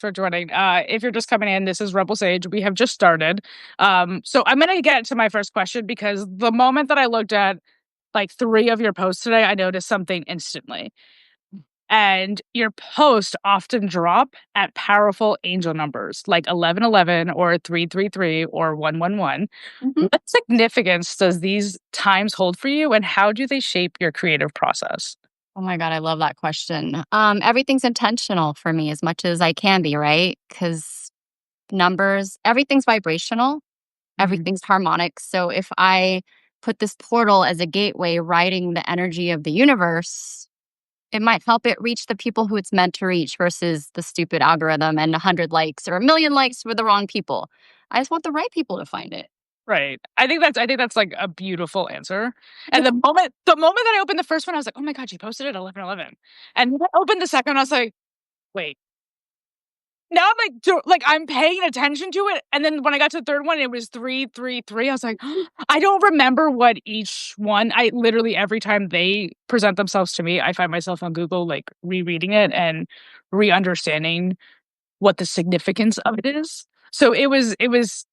for joining. If you're just coming in, this is Rebel Sage. We have just started. So I'm going to get to my first question because the moment that I looked at like 3 of your posts today, I noticed something instantly. And your posts often drop at powerful angel numbers like 1111 or 333 or 111. Mhm. What significance does these times hold for you, and how do they shape your creative process? Oh my God, I love that question. Everything's intentional for me as much as I can be, right? Because numbers, everything's vibrational, everything's harmonic. So if I put this portal as a gateway, writing the energy of the universe, it might help it reach the people who it's meant to reach versus the stupid algorithm and 100 likes or a million likes for the wrong people. I just want the right people to find it. Right. I think that's like a beautiful answer. And the moment that I opened the first one, I was like, oh my God, she posted it at 11:11. And when I opened the second one, I was like, wait. Now I'm like I'm paying attention to it. And then when I got to the third one, it was 333. I was like, I don't remember what each one. I literally every time they present themselves to me, I find myself on Google like rereading it and re-understanding what the significance of it is. So it was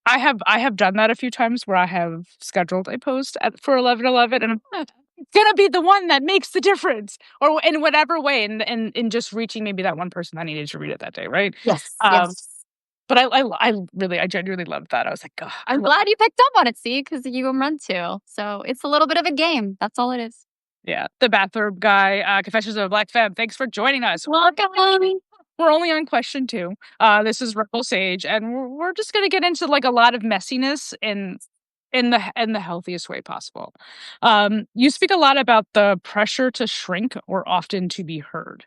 I have done that a few times where I have scheduled a post for 11:11 and it's gonna be the one that makes the difference or in whatever way in just reaching maybe that one person that needed to read it that day, right? Yes, Um, yes. but I genuinely loved that. I was like, "Ugh, I'm glad you picked up on it, see, because you were meant to. So it's a little bit of a game. That's all it is. yeah." The bathroom guy, Confessions of a Black Femme. Thanks for joining us. Welcome. We're only on question 2. This is Rebel Sage, and we're just gonna get into like a lot of messiness in the healthiest way possible. You speak a lot about the pressure to shrink or often to be heard.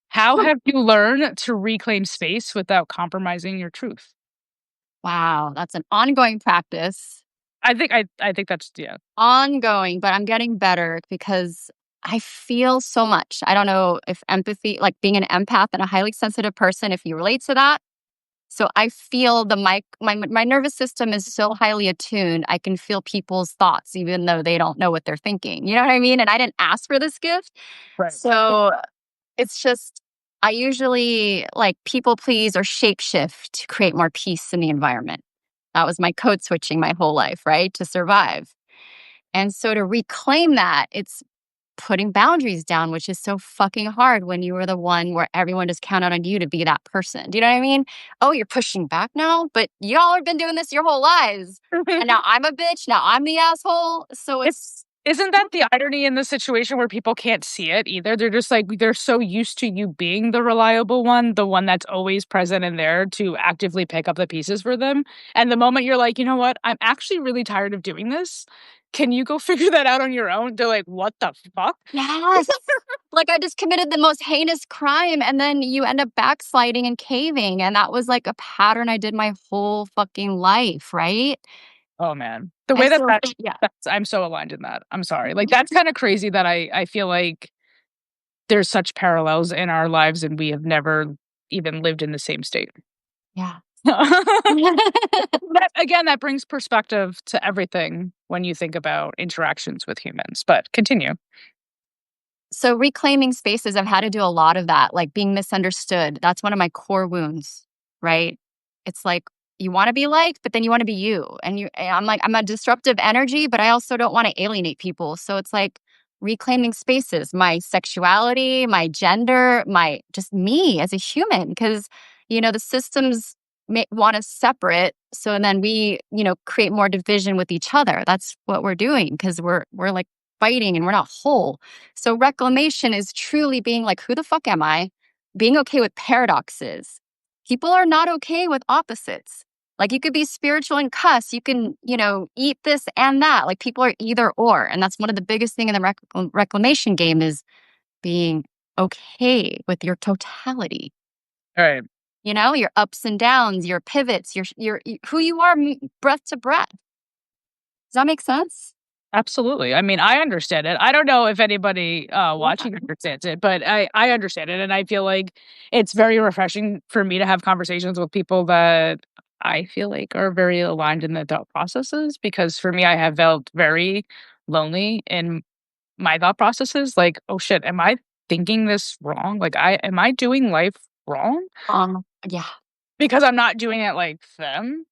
How have you learned to reclaim space without compromising your truth? Wow, that's an ongoing practice. I think that's yeah. Ongoing, but I'm getting better because I feel so much. I don't know if empathy, like being an empath and a highly sensitive person, if you relate to that. So I feel my nervous system is so highly attuned. I can feel people's thoughts even though they don't know what they're thinking. You know what I mean? And I didn't ask for this gift. Right. So it's just I usually like people please or shapeshift to create more peace in the environment. That was my code switching my whole life, right? To survive. And so to reclaim that, it's putting boundaries down, which is so fucking hard when you were the one where everyone just counted on you to be that person. Do you know what I mean? Oh, you're pushing back now, but y'all have been doing this your whole lives. And now I'm a bitch. Now I'm the asshole. So it's Isn't that the irony in the situation where people can't see it either? They're just like they're so used to you being the reliable one, the one that's always present and there to actively pick up the pieces for them. And the moment you're like, you know what, I'm actually really tired of doing this. Can you go figure that out on your own? They're like, what the fuck? yes. Like I just committed the most heinous crime and then you end up backsliding and caving. And that was like a pattern I did my whole fucking life, right? Oh man. The And way that so, that's, yeah. that's I'm so aligned in that. I'm sorry. Like that's kind of crazy that I feel like there's such parallels in our lives and we have never even lived in the same state. Yeah. That brings perspective to everything when you think about interactions with humans. But continue. So reclaiming spaces, I've had to do a lot of that, like being misunderstood. That's one of my core wounds, right? It's like you want to be liked, but then you want to be you. And I'm like, I'm a disruptive energy, but I also don't want to alienate people. So it's like reclaiming spaces, my sexuality, my gender, my just me as a human. Because, the systems want us separate. So then we, create more division with each other. That's what we're doing because we're like fighting and we're not whole. So reclamation is truly being like, who the fuck am I? Being okay with paradoxes. People are not okay with opposites. Like you could be spiritual and cuss. You can, eat this and that. Like people are either or. And that's one of the biggest thing in the reclamation game is being okay with your totality. All right. Your ups and downs, your pivots, your who you are breath to breath. Does that make sense? Absolutely. I mean, I understand it. I don't know if anybody watching understands it, but I understand it. And I feel like it's very refreshing for me to have conversations with people that I feel like are very aligned in the thought processes because for me, I have felt very lonely in my thought processes. Like, oh shit, am I thinking this wrong? Like, am I doing life wrong? Yeah. because I'm not doing it like them.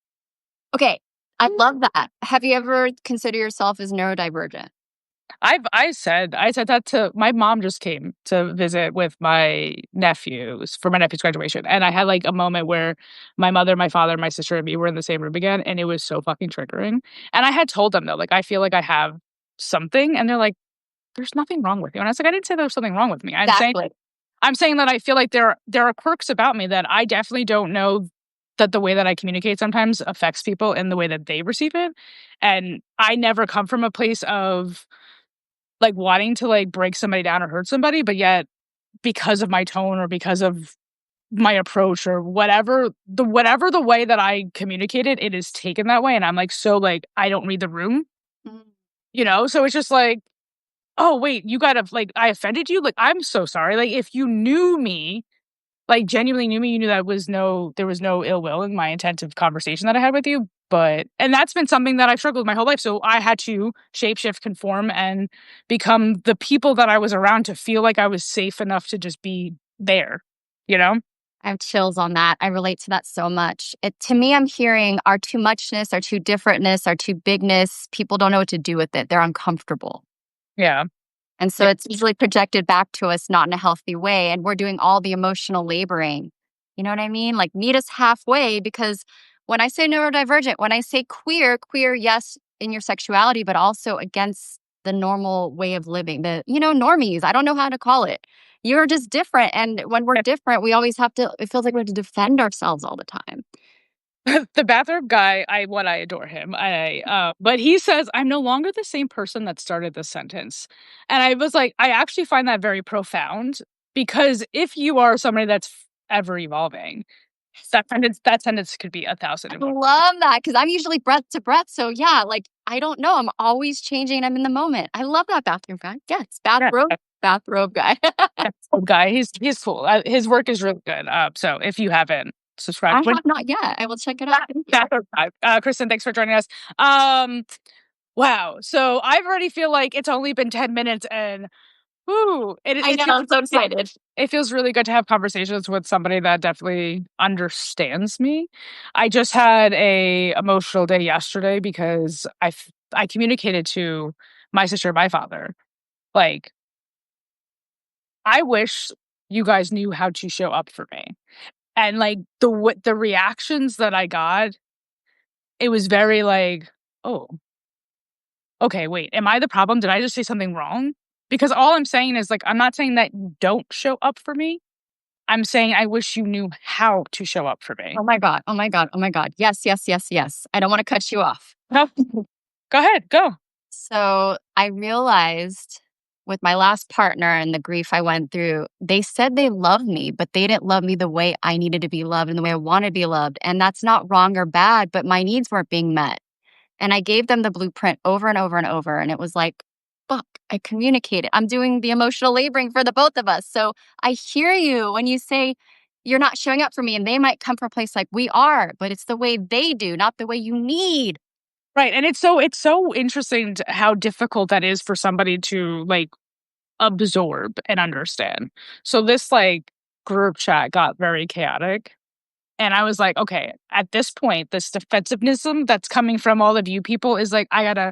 Okay. I love that. Have you ever considered yourself as neurodivergent? I said that to my mom just came to visit with my nephews for my nephew's graduation, and I had, like, a moment where my mother, my father, my sister, and me were in the same room again, and it was so fucking triggering, and I had told them, though, like, "I feel like I have something," and they're like, "There's nothing wrong with you," and I was like, "I didn't say there was something wrong with me. Exactly. I'm saying that I feel like there are quirks about me that I definitely don't know that the way that I communicate sometimes affects people in the way that they receive it, and I never come from a place of, like, wanting to, like, break somebody down or hurt somebody, but yet because of my tone or because of my approach or whatever the way that I communicate it, it is taken that way, and I'm, like, so, like, I don't read the room, Mhm. So it's just like, "Oh, wait, you gotta like, I offended you? Like, I'm so sorry." Like, if you knew me, like, genuinely knew me, you knew that there was no ill will in my intent of conversation that I had with you, but and that's been something that I've struggled with my whole life, so I had to shapeshift, conform, and become the people that I was around to feel like I was safe enough to just be there, you know? I have chills on that. I relate to that so much. To me, I'm hearing our too muchness, our too differentness, our too bigness. People don't know what to do with it. They're uncomfortable. Yeah. And so Yeah. it's usually projected back to us not in a healthy way. And we're doing all the emotional laboring. You know what I mean? Like, meet us halfway, because when I say neurodivergent, when I say queer, queer, yes, in your sexuality, but also against the normal way of living, normies. I don't know how to call it. You're just different. And when we're different, we always have to, it feels like we have to defend ourselves all the time. The bathroom guy, I adore him. But he says, "I'm no longer the same person that started this sentence." And I was like, I actually find that very profound because if you are somebody that's ever evolving, that sentence could be 1,000 I and one. love that because I'm usually breath to breath. So, yeah, like, I don't know. I'm always changing. I'm in the moment. I love that bathroom guy. Yes, Yeah, bathrobe guy. that old guy, he's cool. His work is really good. So if you haven't I subscribed, when have not yet. I will check it out. Thank you. bathroom guy, Kristen, thanks for joining us. Wow. So I've already feel like it's only been 10 minutes and ooh, I know. I'm so excited. it feels really good to have conversations with somebody that definitely understands me. I just had a emotional day yesterday because I communicated to my sister and my father, like, "I wish you guys knew how to show up for me." And, like, the reactions that I got, it was very like, "Oh, okay, wait, am I the problem? Did I just say something wrong?" Because all I'm saying is, like, I'm not saying that you don't show up for me. I'm saying I wish you knew how to show up for me. Oh my God. Oh my God. Oh my God. Yes, yes, yes, yes. I don't want to cut you off. No, go ahead, go. So I realized with my last partner and the grief I went through, they said they loved me, but they didn't love me the way I needed to be loved and the way I wanted to be loved. And that's not wrong or bad, but my needs weren't being met. And I gave them the blueprint over and over and over. And it was like, fuck, I communicated. I'm doing the emotional laboring for the both of us. So I hear you when you say you're not showing up for me. And they might come from a place like we are, but it's the way they do, not the way you need. Right, and it's so interesting how difficult that is for somebody to, like, absorb and understand. So this, like, group chat got very chaotic, and I was like, "Okay, at this point, this defensiveness that's coming from all of you people is like, I gotta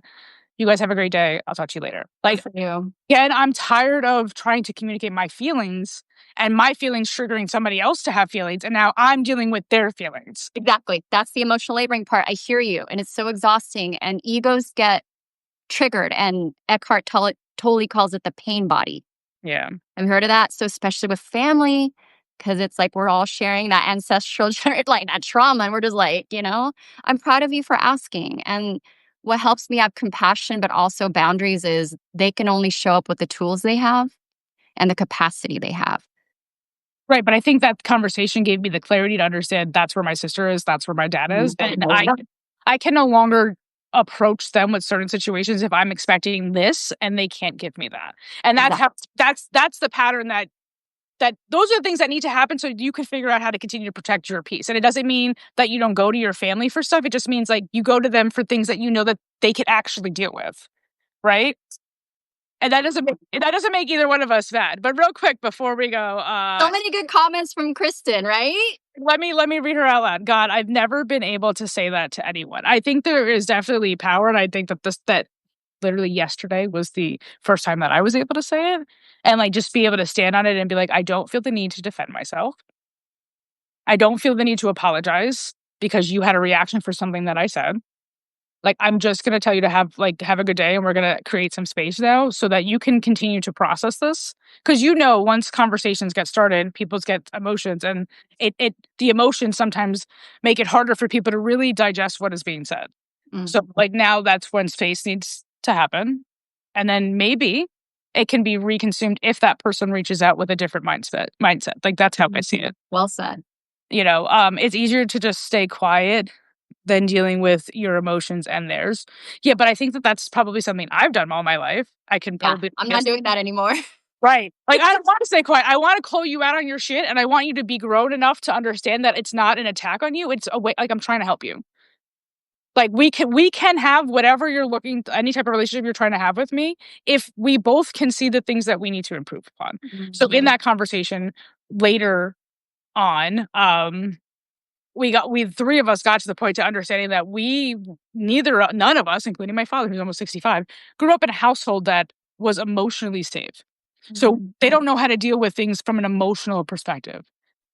you guys have a great day. I'll talk to you later." Good Like, for you. again, I'm tired of trying to communicate my feelings and my feelings triggering somebody else to have feelings, and now I'm dealing with their feelings. Exactly. That's the emotional laboring part. I hear you. And it's so exhausting. And egos get triggered. And Eckhart Tolle calls it the pain body. Yeah. Have you heard of that? So, especially with family, because it's like we're all sharing that ancestral, like that trauma. And we're just like, I'm proud of you for asking. And what helps me have compassion, but also boundaries is they can only show up with the tools they have and the capacity they have. Right, but I think that conversation gave me the clarity to understand that's where my sister is, that's where my dad is, and I can no longer approach them with certain situations if I'm expecting this and they can't give me that. And that's how that's the pattern that those are the things that need to happen so you can figure out how to continue to protect your peace. And it doesn't mean that you don't go to your family for stuff. It just means like you go to them for things that you know that they can actually deal with, right? And that doesn't make either one of us mad. But real quick before we go, so many good comments from Kristen, right? Let me read her out loud. God, I've never been able to say that to anyone. I think there is definitely power, and I think that literally yesterday was the first time that I was able to say it, and like just be able to stand on it and be like, I don't feel the need to defend myself. I don't feel the need to apologize because you had a reaction for something that I said. Like, I'm just going to tell you to have a good day, and we're going to create some space now so that you can continue to process this. Because once conversations get started, people get emotions, and the emotions sometimes make it harder for people to really digest what is being said. Mm-hmm. So like now that's when space needs to happen. And then maybe it can be reconsumed if that person reaches out with a different mindset. Like, that's how I see it. Well said. It's easier to just stay quiet than dealing with your emotions and theirs. Yeah, but I think that that's probably something I've done all my life. I can probably... I'm not doing that anymore. Right. Like, I don't want to stay quiet. I want to call you out on your shit, and I want you to be grown enough to understand that it's not an attack on you. It's a way, like, I'm trying to help you. Like, we can have whatever any type of relationship you're trying to have with me, if we both can see the things that we need to improve upon. Mm-hmm. So in that conversation later on, we three of us got to the point to understanding that none of us, including my father, who's almost 65, grew up in a household that was emotionally safe. Mm-hmm. So they don't know how to deal with things from an emotional perspective.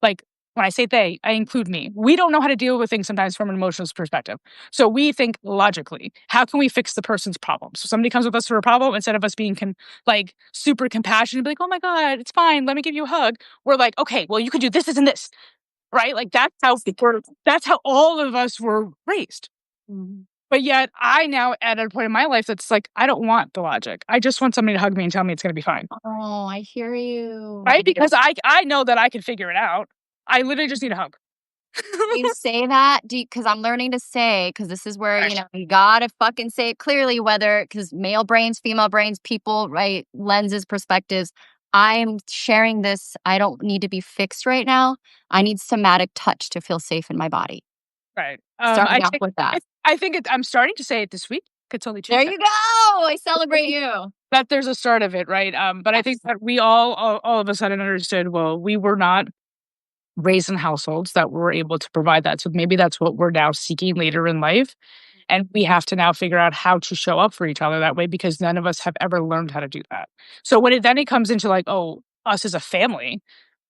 Like, when I say they, I include me. We don't know how to deal with things sometimes from an emotional perspective. So we think logically, how can we fix the person's problem? So somebody comes with us for a problem, instead of us being super compassionate, be like, oh my God, it's fine, let me give you a hug. We're like, okay, well, you could do this and this. Right? Like, that's how all of us were raised. Mm-hmm. But yet I now at a point in my life that's like, I don't want the logic. I just want somebody to hug me and tell me it's going to be fine. Oh, I hear you. Right? Because I know that I can figure it out. I literally just need a hug. You say that because I'm learning to say, because this is where, you gotta fucking say it clearly, because male brains, female brains, people, right, lenses, perspectives. I'm sharing this. I don't need to be fixed right now. I need somatic touch to feel safe in my body. Right. Starting off with that. I'm starting to say it this week. It's only Tuesday. There you go. I celebrate you. That there's a start of it, right? But I think that we all of a sudden understood, well, we were not raised in households that were able to provide that. So maybe that's what we're now seeking later in life. And we have to now figure out how to show up for each other that way, because none of us have ever learned how to do that. So when it comes into like, oh, us as a family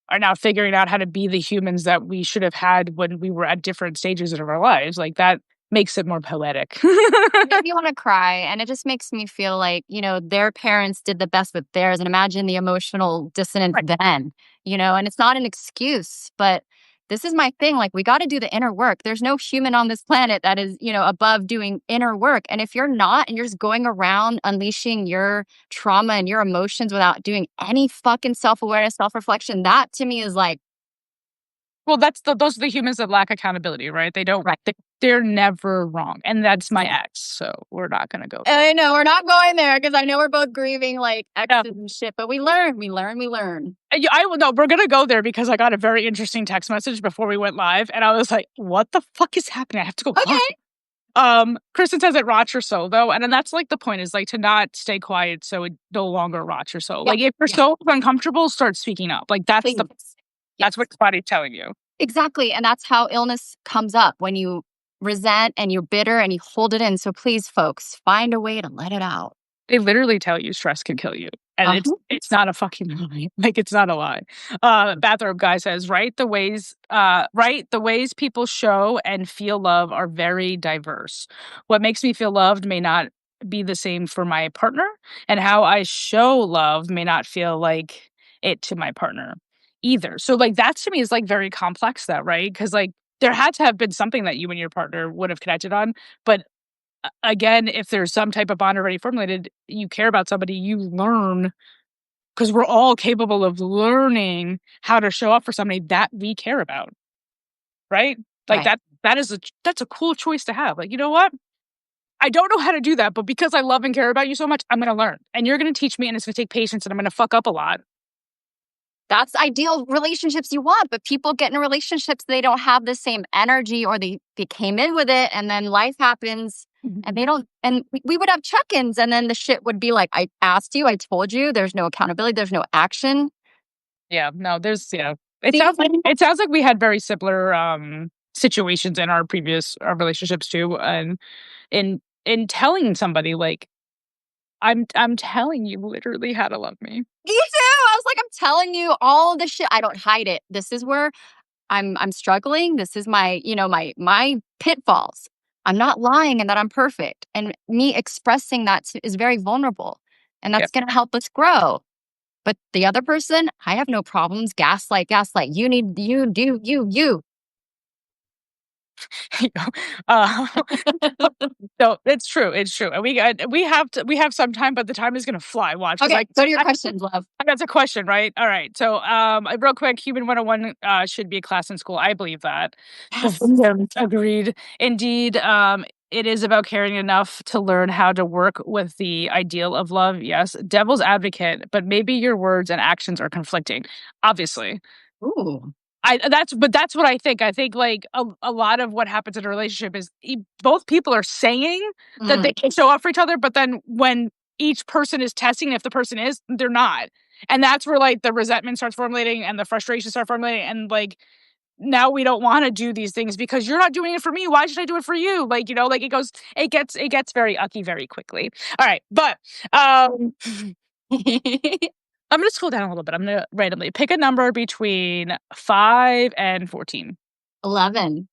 are now figuring out how to be the humans that we should have had when we were at different stages of our lives, like, that makes it more poetic. It makes me want to cry, and it just makes me feel like, their parents did the best with theirs, and imagine the emotional dissonance then, and it's not an excuse, but this is my thing. Like, we got to do the inner work. There's no human on this planet that is, above doing inner work. And if you're not, and you're just going around unleashing your trauma and your emotions without doing any fucking self-awareness, self-reflection, that to me is like, well, those are the humans that lack accountability, right? They don't, they're never wrong. And that's my ex. So we're not going to go there. I know we're not going there, because I know we're both grieving like exes and shit, but we learn. No, we're going to go there because I got a very interesting text message before we went live. And I was like, what the fuck is happening? I have to go. Okay. Kristen says it rots your soul though. And then that's like the point, is like to not stay quiet so it no longer rots your soul. Yeah. Like, if you're so uncomfortable, start speaking up. Like, that's that's what your body's telling you. Exactly. And that's how illness comes up, when you resent and you're bitter and you hold it in. So please, folks, find a way to let it out. They literally tell you stress can kill you. And it's not a fucking lie. Like, it's not a lie. Bathrobe Guy says, the ways people show and feel love are very diverse. What makes me feel loved may not be the same for my partner, and how I show love may not feel like it to my partner either. So like, that to me is like very complex though, right? Because like, there had to have been something that you and your partner would have connected on. But again, if there's some type of bond already formulated, you care about somebody, you learn, because we're all capable of learning how to show up for somebody that we care about. Right? Like, that's a cool choice to have. Like, you know what? I don't know how to do that, but because I love and care about you so much, I'm going to learn. And you're going to teach me, and it's going to take patience, and I'm going to fuck up a lot. That's ideal relationships you want, but people get in relationships, they don't have the same energy, or they came in with it and then life happens and they don't, and we would have check-ins and then the shit would be like, I asked you, I told you, there's no accountability, there's no action. Yeah, no, it sounds like we had very similar situations in our previous relationships too, and in telling somebody like I'm telling you literally how to love me. Me too. I was like, I'm telling you all the shit. I don't hide it. This is where I'm struggling. This is my, my pitfalls. I'm not lying and that I'm perfect. And me expressing that is very vulnerable. And Yeah. that's going to help us grow. But the other person, I have no problems. Gaslight. You need, you do, you. uh, no, it's true. It's true. And we have some time, but the time is gonna fly. Watch. Okay, go to your questions, love. That's a question, right? All right. So real quick, Human 101 should be a class in school. I believe that. Yes. Agreed. Indeed. It is about caring enough to learn how to work with the ideal of love. Yes. Devil's advocate, but maybe your words and actions are conflicting. Obviously. Ooh. That's what I think. I think like a lot of what happens in a relationship is both people are saying that they can show up for each other, but then when each person is testing if the person is, they're not. And that's where like the resentment starts formulating and the frustration starts formulating, and like now we don't want to do these things because you're not doing it for me. Why should I do it for you? Like, like it gets very ucky very quickly. All right. But I'm going to scroll down a little bit. I'm going to randomly pick a number between 5 and 14. 11.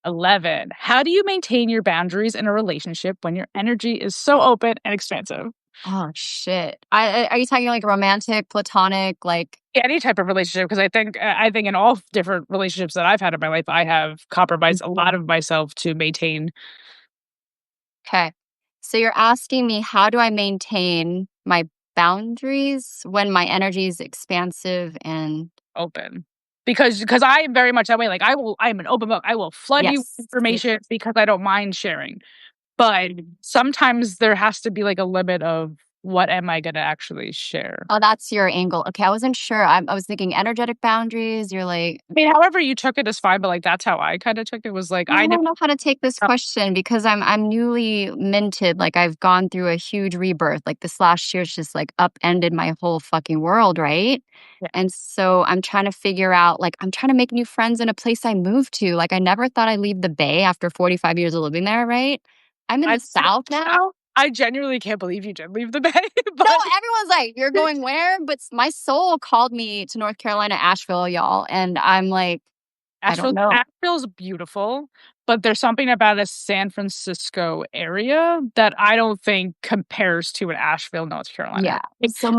11. How do you maintain your boundaries in a relationship when your energy is so open and expansive? Oh, shit. Are you talking like romantic, platonic, like? Any type of relationship, because I think in all different relationships that I've had in my life, I have compromised a lot of myself to maintain. Okay. So you're asking me, how do I maintain my boundaries when my energy is expansive and open? Because I am very much that way. Like I am an open book. I will flood you with information because I don't mind sharing. But sometimes there has to be like a limit of what am I going to actually share. Oh, that's your angle. Okay, I wasn't sure. I was thinking energetic boundaries. You're like, I mean, however you took it is fine, but like that's how I kind of took it. Was like I don't know how to take this question because I'm newly minted. Like I've gone through a huge rebirth. Like this last year's just like upended my whole fucking world, right? Yeah. And so I'm trying to figure out, like, I'm trying to make new friends in a place I moved to. Like I never thought I'd leave the Bay after 45 years of living there, right? I'm in the South now. I genuinely can't believe you did leave the Bay. But no, everyone's like, you're going where? But my soul called me to North Carolina, Asheville, y'all. And I'm like, I don't know. Asheville's beautiful, but there's something about a San Francisco area that I don't think compares to an Asheville, North Carolina. Yeah. So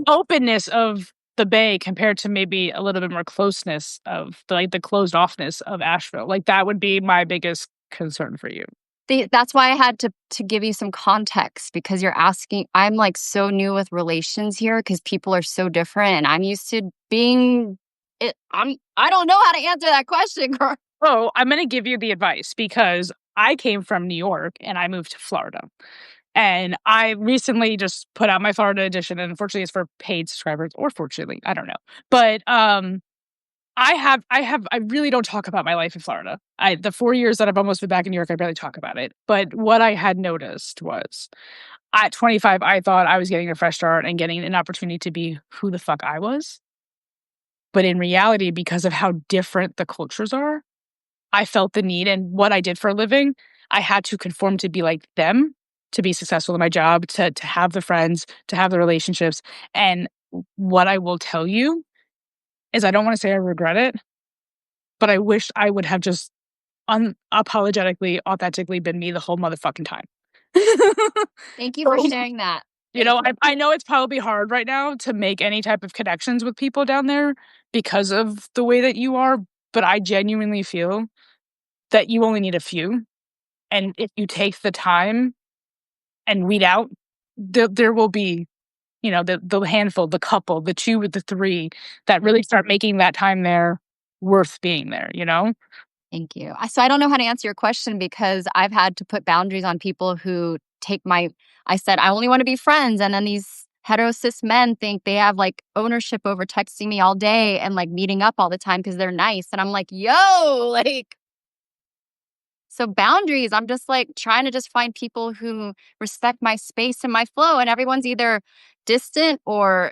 openness of the Bay compared to maybe a little bit more closeness of the closed offness of Asheville. Like that would be my biggest concern for you. That's why I had to give you some context, because you're asking. I'm like so new with relations here because people are so different, and I'm used to being. I don't know how to answer that question, girl. Oh, I'm going to give you the advice because I came from New York and I moved to Florida. And I recently just put out my Florida edition, and unfortunately it's for paid subscribers, or fortunately, I don't know. But I really don't talk about my life in Florida. The 4 years that I've almost been back in New York, I barely talk about it. But what I had noticed was at 25, I thought I was getting a fresh start and getting an opportunity to be who the fuck I was. But in reality, because of how different the cultures are, I felt the need, and what I did for a living, I had to conform to be like them, to be successful in my job, to have the friends, to have the relationships. And what I will tell you is I don't want to say I regret it, but I wish I would have just unapologetically, authentically been me the whole motherfucking time. Thank you for sharing that. I know it's probably hard right now to make any type of connections with people down there because of the way that you are, but I genuinely feel that you only need a few. And if you take the time and weed out, there will be, the handful, the couple, the two, the three that really start making that time there worth being there, Thank you. So I don't know how to answer your question because I've had to put boundaries on people who I said, I only want to be friends. And then these hetero cis men think they have like ownership over texting me all day and like meeting up all the time because they're nice. And I'm like, yo, like, so boundaries, I'm just like trying to just find people who respect my space and my flow. And everyone's either distant or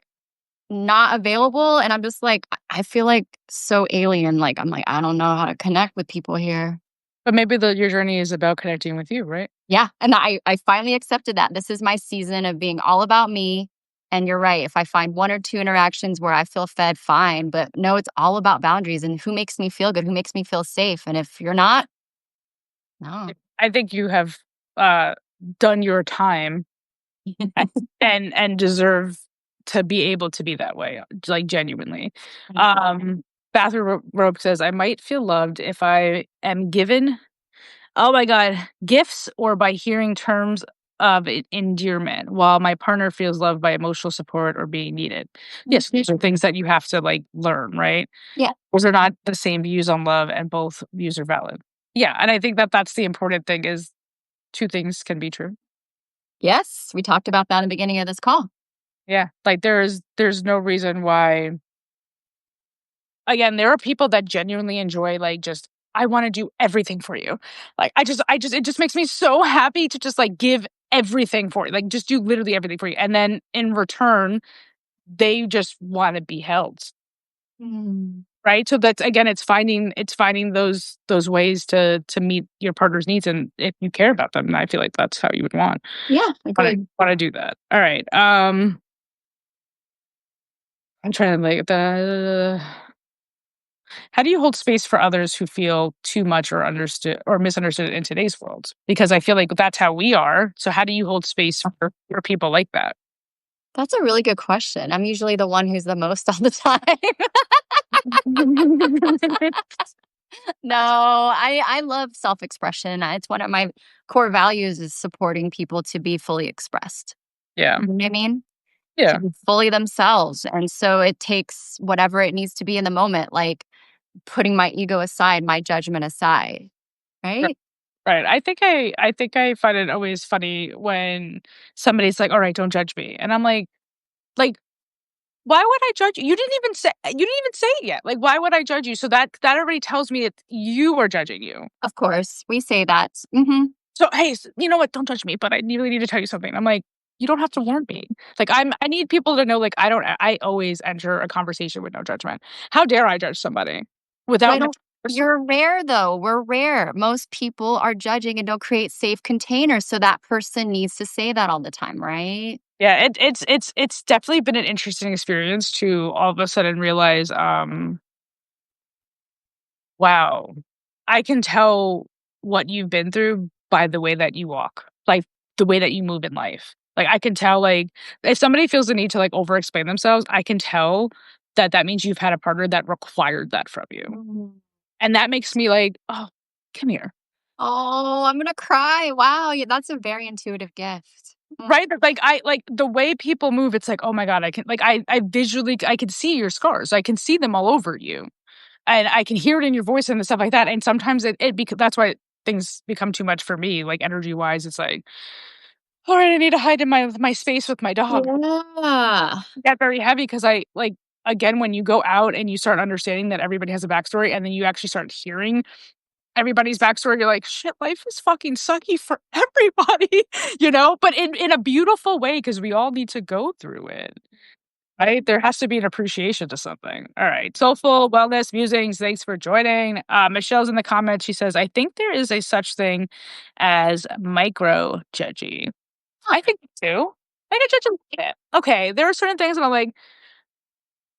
not available. And I'm just like, I feel like so alien. Like, I'm like, I don't know how to connect with people here. But maybe your journey is about connecting with you, right? Yeah. And I finally accepted that. This is my season of being all about me. And you're right. If I find one or two interactions where I feel fed, fine. But no, it's all about boundaries and who makes me feel good, who makes me feel safe. And if you're not, no. I think you have done your time and deserve to be able to be that way, like genuinely. Bathroom Rope says, I might feel loved if I am given, oh my God, gifts or by hearing terms of endearment, while my partner feels loved by emotional support or being needed. Yes, these are things that you have to like learn, right? Yeah. Those are not the same views on love, and both views are valid. Yeah, and I think that that's the important thing is two things can be true. Yes. We talked about that in the beginning of this call. Yeah, like there's no reason why. Again, there are people that genuinely enjoy like just I want to do everything for you. Like I just it just makes me so happy to just like give everything for you. Like just do literally everything for you. And then in return, they just want to be held. Right? So that's again it's finding those ways to meet your partner's needs, and if you care about them, I feel like that's how you would want. Yeah, agreed. Want to do that. All right. I'm trying to like the how do you hold space for others who feel too much or understood or misunderstood in today's world? Because I feel like that's how we are. So how do you hold space for people like that? That's a really good question. I'm usually the one who's the most all the time. No, I love self-expression. It's one of my core values is supporting people to be fully expressed. Yeah. You know what I mean? Yeah. To be fully themselves. And so it takes whatever it needs to be in the moment, like putting my ego aside, my judgment aside. Right? Right. I think I find it always funny when somebody's like, "All right, don't judge me." And I'm like why would I judge you? You didn't even say it yet. Like why would I judge you? So that already tells me that you are judging you. Of course. We say that. Mm-hmm. So, hey, you know what? Don't judge me, but I really need to tell you something. I'm like, you don't have to warn me. Like, I need people to know, like, I always enter a conversation with no judgment. How dare I judge somebody without, You're rare though. We're rare. Most people are judging and don't create safe containers. So that person needs to say that all the time, right? yeah, it's definitely been an interesting experience to all of a sudden realize, wow, I can tell what you've been through by the way that you walk, like the way that you move in life. Like I can tell, like if somebody feels the need to like over explain themselves, I can tell that that means you've had a partner that required that from you, and that makes me like, oh, come here, Oh, I'm gonna cry. Wow, that's a very intuitive gift. right? Like I like the way people move. It's like, oh my god, I can like I visually I can see your scars. I can see them all over you. And I can hear it in your voice and stuff like that, and sometimes that's why things become too much for me, like, energy-wise, it's like, "Alright, I need to hide in my space with my dog." Yeah. Get very heavy because I like, again, when you go out and you start understanding that everybody has a backstory, and then you actually start hearing everybody's backstory, you're like, "Shit, life is fucking sucky for everybody," you know? But in a beautiful way, because we all need to go through it. Right? There has to be an appreciation to something. All right. Soulful Wellness Musings, thanks for joining. Michelle's in the comments. She says, I think there is a such thing as micro judgy. I think too. I can judge a little bit. Okay. There are certain things that I'm like,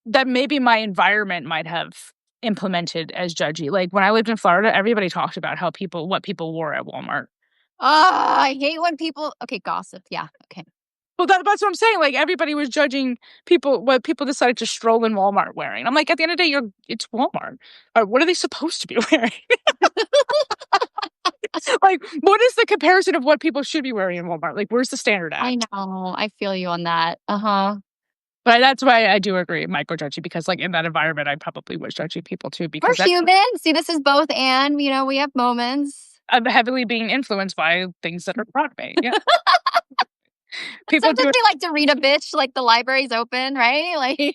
that maybe my environment might have implemented as judgy. Like when I lived in Florida, everybody talked about what people wore at Walmart. I hate when people gossip. Yeah. Okay. Well, that's what I'm saying. Like everybody was judging what people decided to stroll in Walmart wearing. I'm like, at the end of the day, it's Walmart. What are they supposed to be wearing? Like, what is the comparison of what people should be wearing in Walmart? Like, where's the standard at? I know. I feel you on that. Uh-huh. But that's why I do agree, micro judgy, because like in that environment, I probably was judging people too. Because We're human. See, this is both and, we have moments. I'm heavily being influenced by things that are brought me. Yeah. People do Sometimes it. we like to read a bitch, like the library's open, right? Like,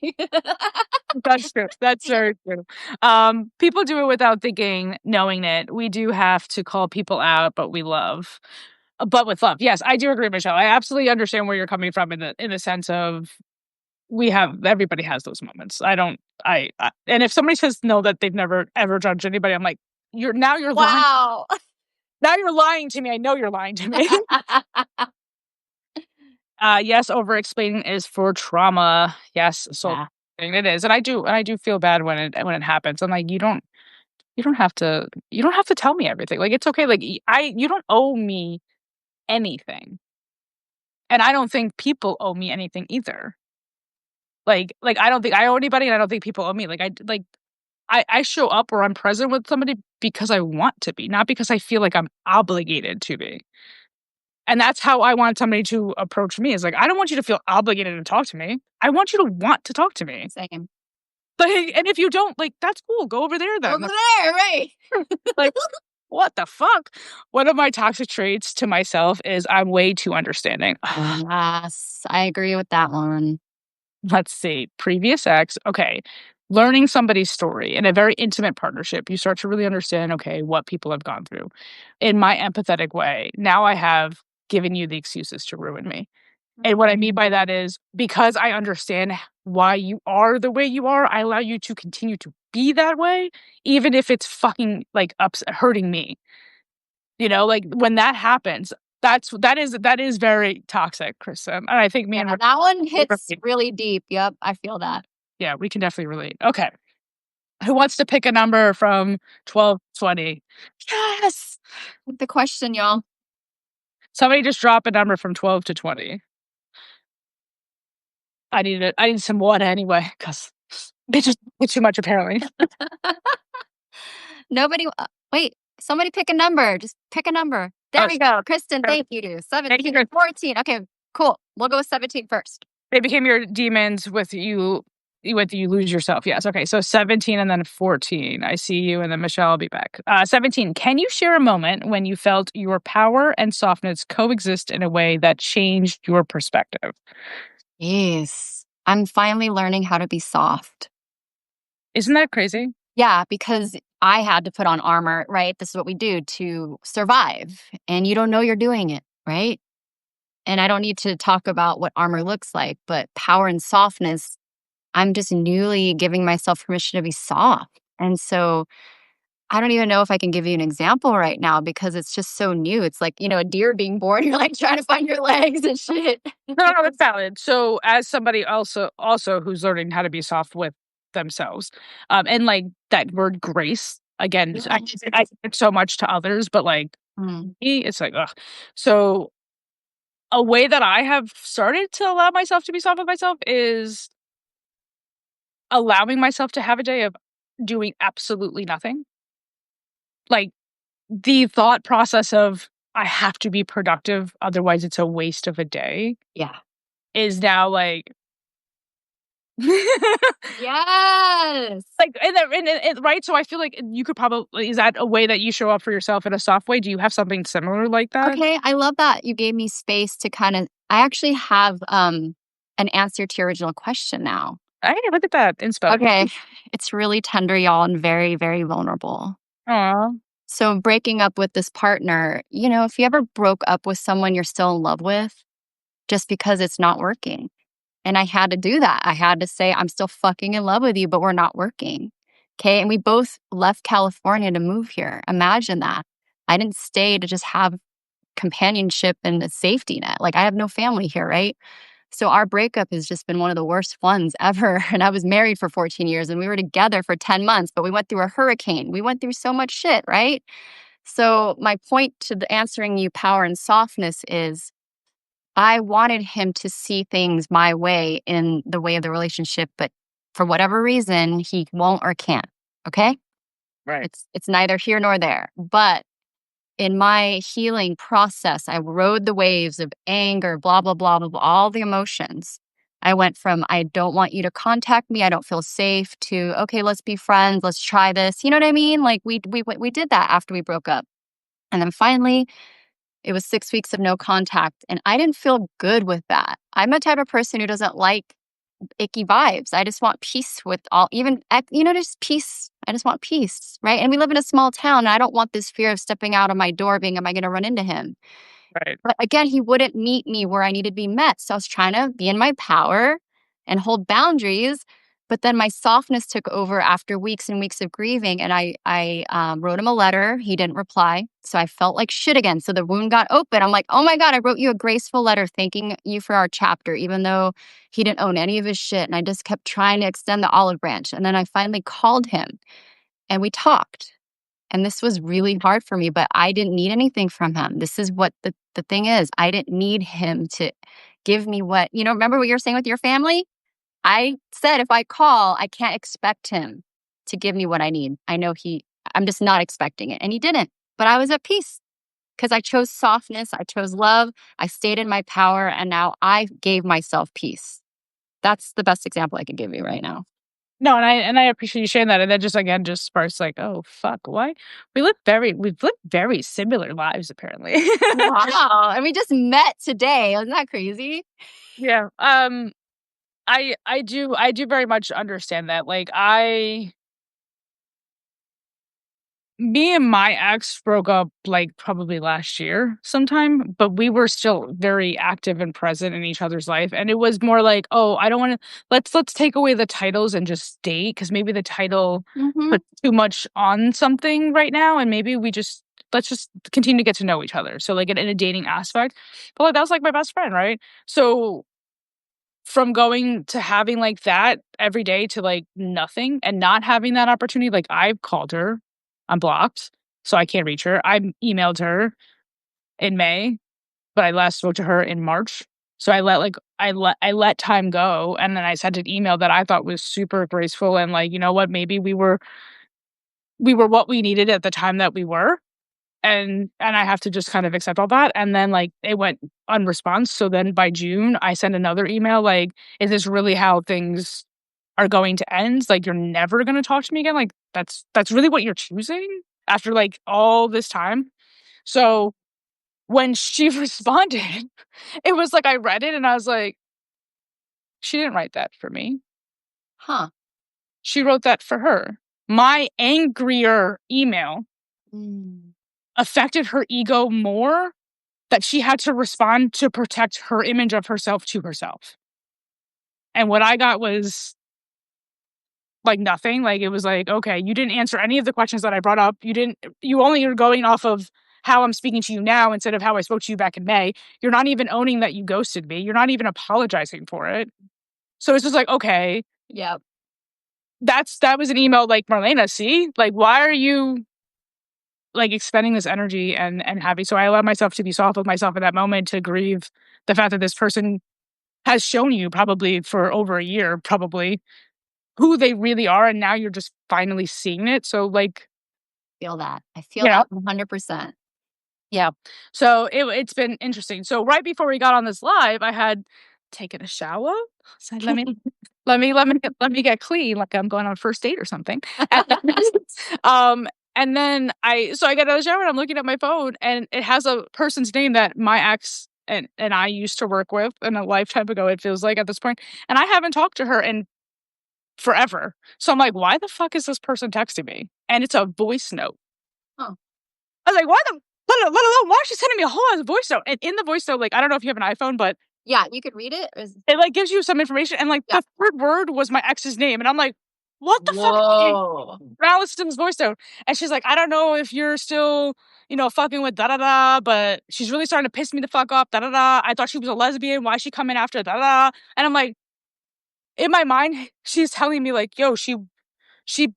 That's true. That's very true. People do it without thinking, knowing it. We do have to call people out, but we love. But with love. Yes, I do agree, Michelle. I absolutely understand where you're coming from in the sense of everybody has those moments. I don't I and if somebody says no that they've never ever judged anybody, I'm like, you're lying. wow. Now you're lying to me. I know you're lying to me. Yes, over explaining is for trauma. Yes, so Yeah. it is. And I do feel bad when it happens. I'm like, you don't have to tell me everything. Like it's okay. Like you don't owe me anything. And I don't think people owe me anything either. Like I don't think I owe anybody and I don't think people owe me. I show up or I'm present with somebody because I want to be, not because I feel like I'm obligated to be. And that's how I want somebody to approach me is like, I don't want you to feel obligated to talk to me. I want you to want to talk to me. Same. Like, and if you don't, like, that's cool. Go over there then. Over there, right? Like, what the fuck? One of my toxic traits to myself is I'm way too understanding. Yes, I agree with that one. Let's see. Previous ex. Okay. Learning somebody's story in a very intimate partnership, you start to really understand, okay, what people have gone through. In my empathetic way, now I have given you the excuses to ruin me. And what I mean by that is because I understand why you are the way you are, I allow you to continue to be that way, even if it's fucking like hurting me. You know, like when that happens, that is very toxic, Kristen. And I think me Yeah, and that one hits relate. really deep. Yep, I feel that. Yeah, we can definitely relate. Okay. Who wants to pick a number from 12 to 20? Yes. The question, y'all. Somebody just drop a number from 12 to 20. I need some water anyway, because bitches get too much apparently. Nobody. Wait, somebody pick a number. Just pick a number. There Oh, we go. Kristen, sure. thank you. Thank you, 17, Chris. 14. Okay, cool. We'll go with 17 first. They became your demons with you lose yourself. Yes. Okay. So 17 and then 14. I see you, and then Michelle, I'll be back. 17. Can you share a moment when you felt your power and softness coexist in a way that changed your perspective? Yes. I'm finally learning how to be soft. Isn't that crazy? Yeah, because I had to put on armor, right? This is what we do to survive. And you don't know you're doing it, right? And I don't need to talk about what armor looks like, but power and softness, I'm just newly giving myself permission to be soft. And so I don't even know if I can give you an example right now because it's just so new. It's like, a deer being born, you're like trying to find your legs and shit. No, that's valid. So, as somebody also who's learning how to be soft with themselves, and like that word grace again, I say it so much to others, but like Mm. me, it's like ugh. So, a way that I have started to allow myself to be soft with myself is allowing myself to have a day of doing absolutely nothing. Like the thought process of I have to be productive, otherwise it's a waste of a day, Yeah. is now like Yes. like, right? So I feel like you could probably is that a way that you show up for yourself in a soft way? Do you have something similar like that? Okay, I love that you gave me space to I actually have an answer to your original question now. Hey, look at that inspo. Okay. It's really tender, y'all, and very, very vulnerable. Aw. So breaking up with this partner, if you ever broke up with someone you're still in love with just because it's not working. And I had to do that. I had to say, I'm still fucking in love with you, but we're not working. Okay. And we both left California to move here. Imagine that. I didn't stay to just have companionship and a safety net. Like I have no family here, right? So our breakup has just been one of the worst ones ever. And I was married for 14 years and we were together for 10 months, but we went through a hurricane. We went through so much shit, right? So my point to the answering you power and softness is I wanted him to see things my way in the way of the relationship, but for whatever reason, he won't or can't. Okay? Right. It's neither here nor there. But in my healing process, I rode the waves of anger, blah, blah, blah, blah, blah, all the emotions. I went from, I don't want you to contact me. I don't feel safe to, okay, let's be friends. Let's try this. You know what I mean? Like we did that after we broke up. And then finally, It was 6 weeks of no contact. And I didn't feel good with that. I'm a type of person who doesn't like icky vibes. I just want peace with all, even, just peace. I just want peace, right? And we live in a small town. And I don't want this fear of stepping out of my door being, am I going to run into him? Right. But again, he wouldn't meet me where I needed to be met. So I was trying to be in my power and hold boundaries. But then my softness took over after weeks and weeks of grieving. And I wrote him a letter. He didn't reply. So I felt like shit again. So the wound got open. I'm like, oh my God, I wrote you a graceful letter thanking you for our chapter, even though he didn't own any of his shit. And I just kept trying to extend the olive branch. And then I finally called him and we talked. And this was really hard for me, but I didn't need anything from him. This is what the thing is. I didn't need him to give me what, remember what you were saying with your family? I said, if I call, I can't expect him to give me what I need. I'm just not expecting it. And he didn't, but I was at peace because I chose softness. I chose love. I stayed in my power. And now I gave myself peace. That's the best example I can give you right now. No, and I appreciate you sharing that. And that just again just sparks like, oh fuck, why we've lived very similar lives apparently. Wow. And we just met today. Isn't that crazy? Yeah. I do very much understand that. Like me and my ex broke up like probably last year sometime, but we were still very active and present in each other's life. And it was more like, oh, I don't want to let's take away the titles and just date because maybe the title put too much on something right now, and maybe let's just continue to get to know each other. So like in a dating aspect. But like that was like my best friend, right? So from going to having like that every day to like nothing and not having that opportunity, like I've called her, I'm blocked, so I can't reach her. I emailed her in May, but I last spoke to her in March. So I let time go, and then I sent an email that I thought was super graceful and like, you know what, maybe we were what we needed at the time that we were. And I have to just kind of accept all that. And then like it went unresponse. So then by June, I sent another email like, is this really how things are going to end? Like you're never gonna talk to me again? Like that's really what you're choosing after like all this time? So when she responded, it was like I read it and I was like, she didn't write that for me. Huh. She wrote that for her. My angrier email affected her ego more that she had to respond to protect her image of herself to herself. And what I got was like nothing. Like it was like, okay, you didn't answer any of the questions that I brought up. You only are going off of how I'm speaking to you now instead of how I spoke to you back in May. You're not even owning that you ghosted me. You're not even apologizing for it. So it's just like, okay. Yeah. That was an email like, Marlena, see? Like, why are you like expending this energy and having, so I allowed myself to be soft with myself at that moment to grieve the fact that this person has shown you probably for over a year, probably who they really are. And now you're just finally seeing it. So like, Feel that. I feel that 100%. Yeah. So it's been interesting. So right before we got on this live, I had taken a shower. So let me get clean, like I'm going on a first date or something. And then I get out of the shower and I'm looking at my phone and it has a person's name that my ex and I used to work with in a lifetime ago, it feels like at this point. And I haven't talked to her in forever. So I'm like, why the fuck is this person texting me? And it's a voice note. Huh. I was like, let alone why is she sending me a whole ass voice note? And in the voice note, like, I don't know if you have an iPhone, but yeah, you could read it. it like gives you some information. And like the third word was my ex's name. And I'm like, what the fuck? Now listen to this voice note. And she's like, I don't know if you're still, fucking with da da da, but she's really starting to piss me the fuck off. Da da da. I thought she was a lesbian. Why is she coming after da da? And I'm like, in my mind, she's telling me like, yo, she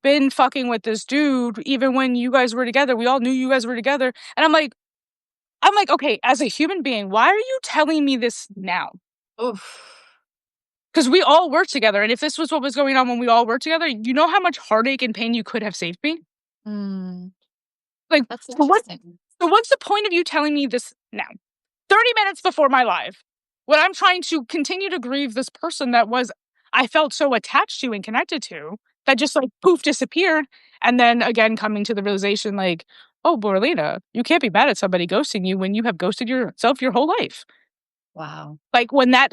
been fucking with this dude even when you guys were together. We all knew you guys were together. And I'm like, okay, as a human being, why are you telling me this now? Because we all worked together. And if this was what was going on when we all worked together, you know how much heartache and pain you could have saved me? Like, that's interesting. So what's the point of you telling me this now? 30 minutes before my live, when I'm trying to continue to grieve this person that I felt so attached to and connected to, that just like poof disappeared. And then again, coming to the realization, like, oh, Borlina, you can't be mad at somebody ghosting you when you have ghosted yourself your whole life. Wow. Like when that's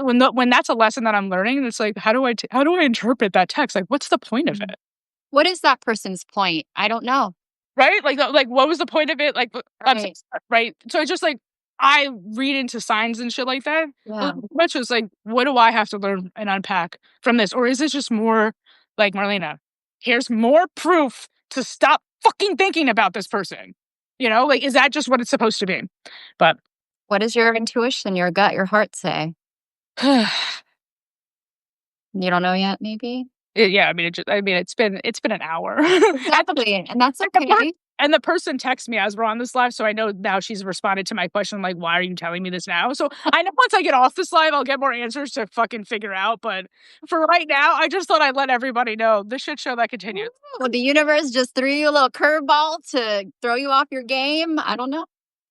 a lesson that I'm learning, it's like, how do I interpret that text? Like, what's the point of it? What is that person's point? I don't know. Right? Like what was the point of it? Like, Right. right? So it's just like, I read into signs and shit like that. Yeah. Which is like, what do I have to learn and unpack from this? Or is this just more like, Marlena, here's more proof to stop fucking thinking about this person? Like, is that just what it's supposed to be? But What does your intuition, your gut, your heart say? You don't know yet, maybe? yeah, I mean, it's been an hour. Exactly. And that's okay. And the person texts me as we're on this live, so I know now she's responded to my question, like, why are you telling me this now? So I know once I get off this live, I'll get more answers to fucking figure out. But for right now, I just thought I'd let everybody know the shit show that continues. Well, the universe just threw you a little curveball to throw you off your game. I don't know.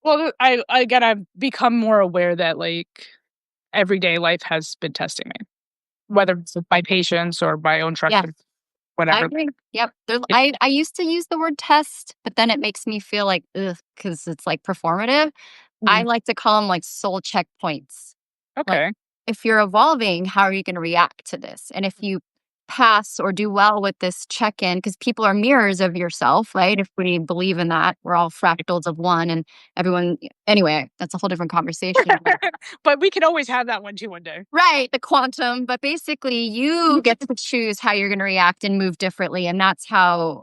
Well, I've become more aware that, like, everyday life has been testing me, whether it's my patience or my own trust, Yeah. whatever. I agree. Yep. I used to use the word test, but then it makes me feel like, ugh, because it's like performative. I like to call them like soul checkpoints. Okay. Like, if you're evolving, how are you going to react to this? And if you pass or do well with this check-in, because people are mirrors of yourself, right? If we believe in that, we're all fractals of one, and everyone. Anyway, that's a whole different conversation. But we can always have that one too one day. Right, the quantum. But basically, you get to choose how you're going to react and move differently, and that's how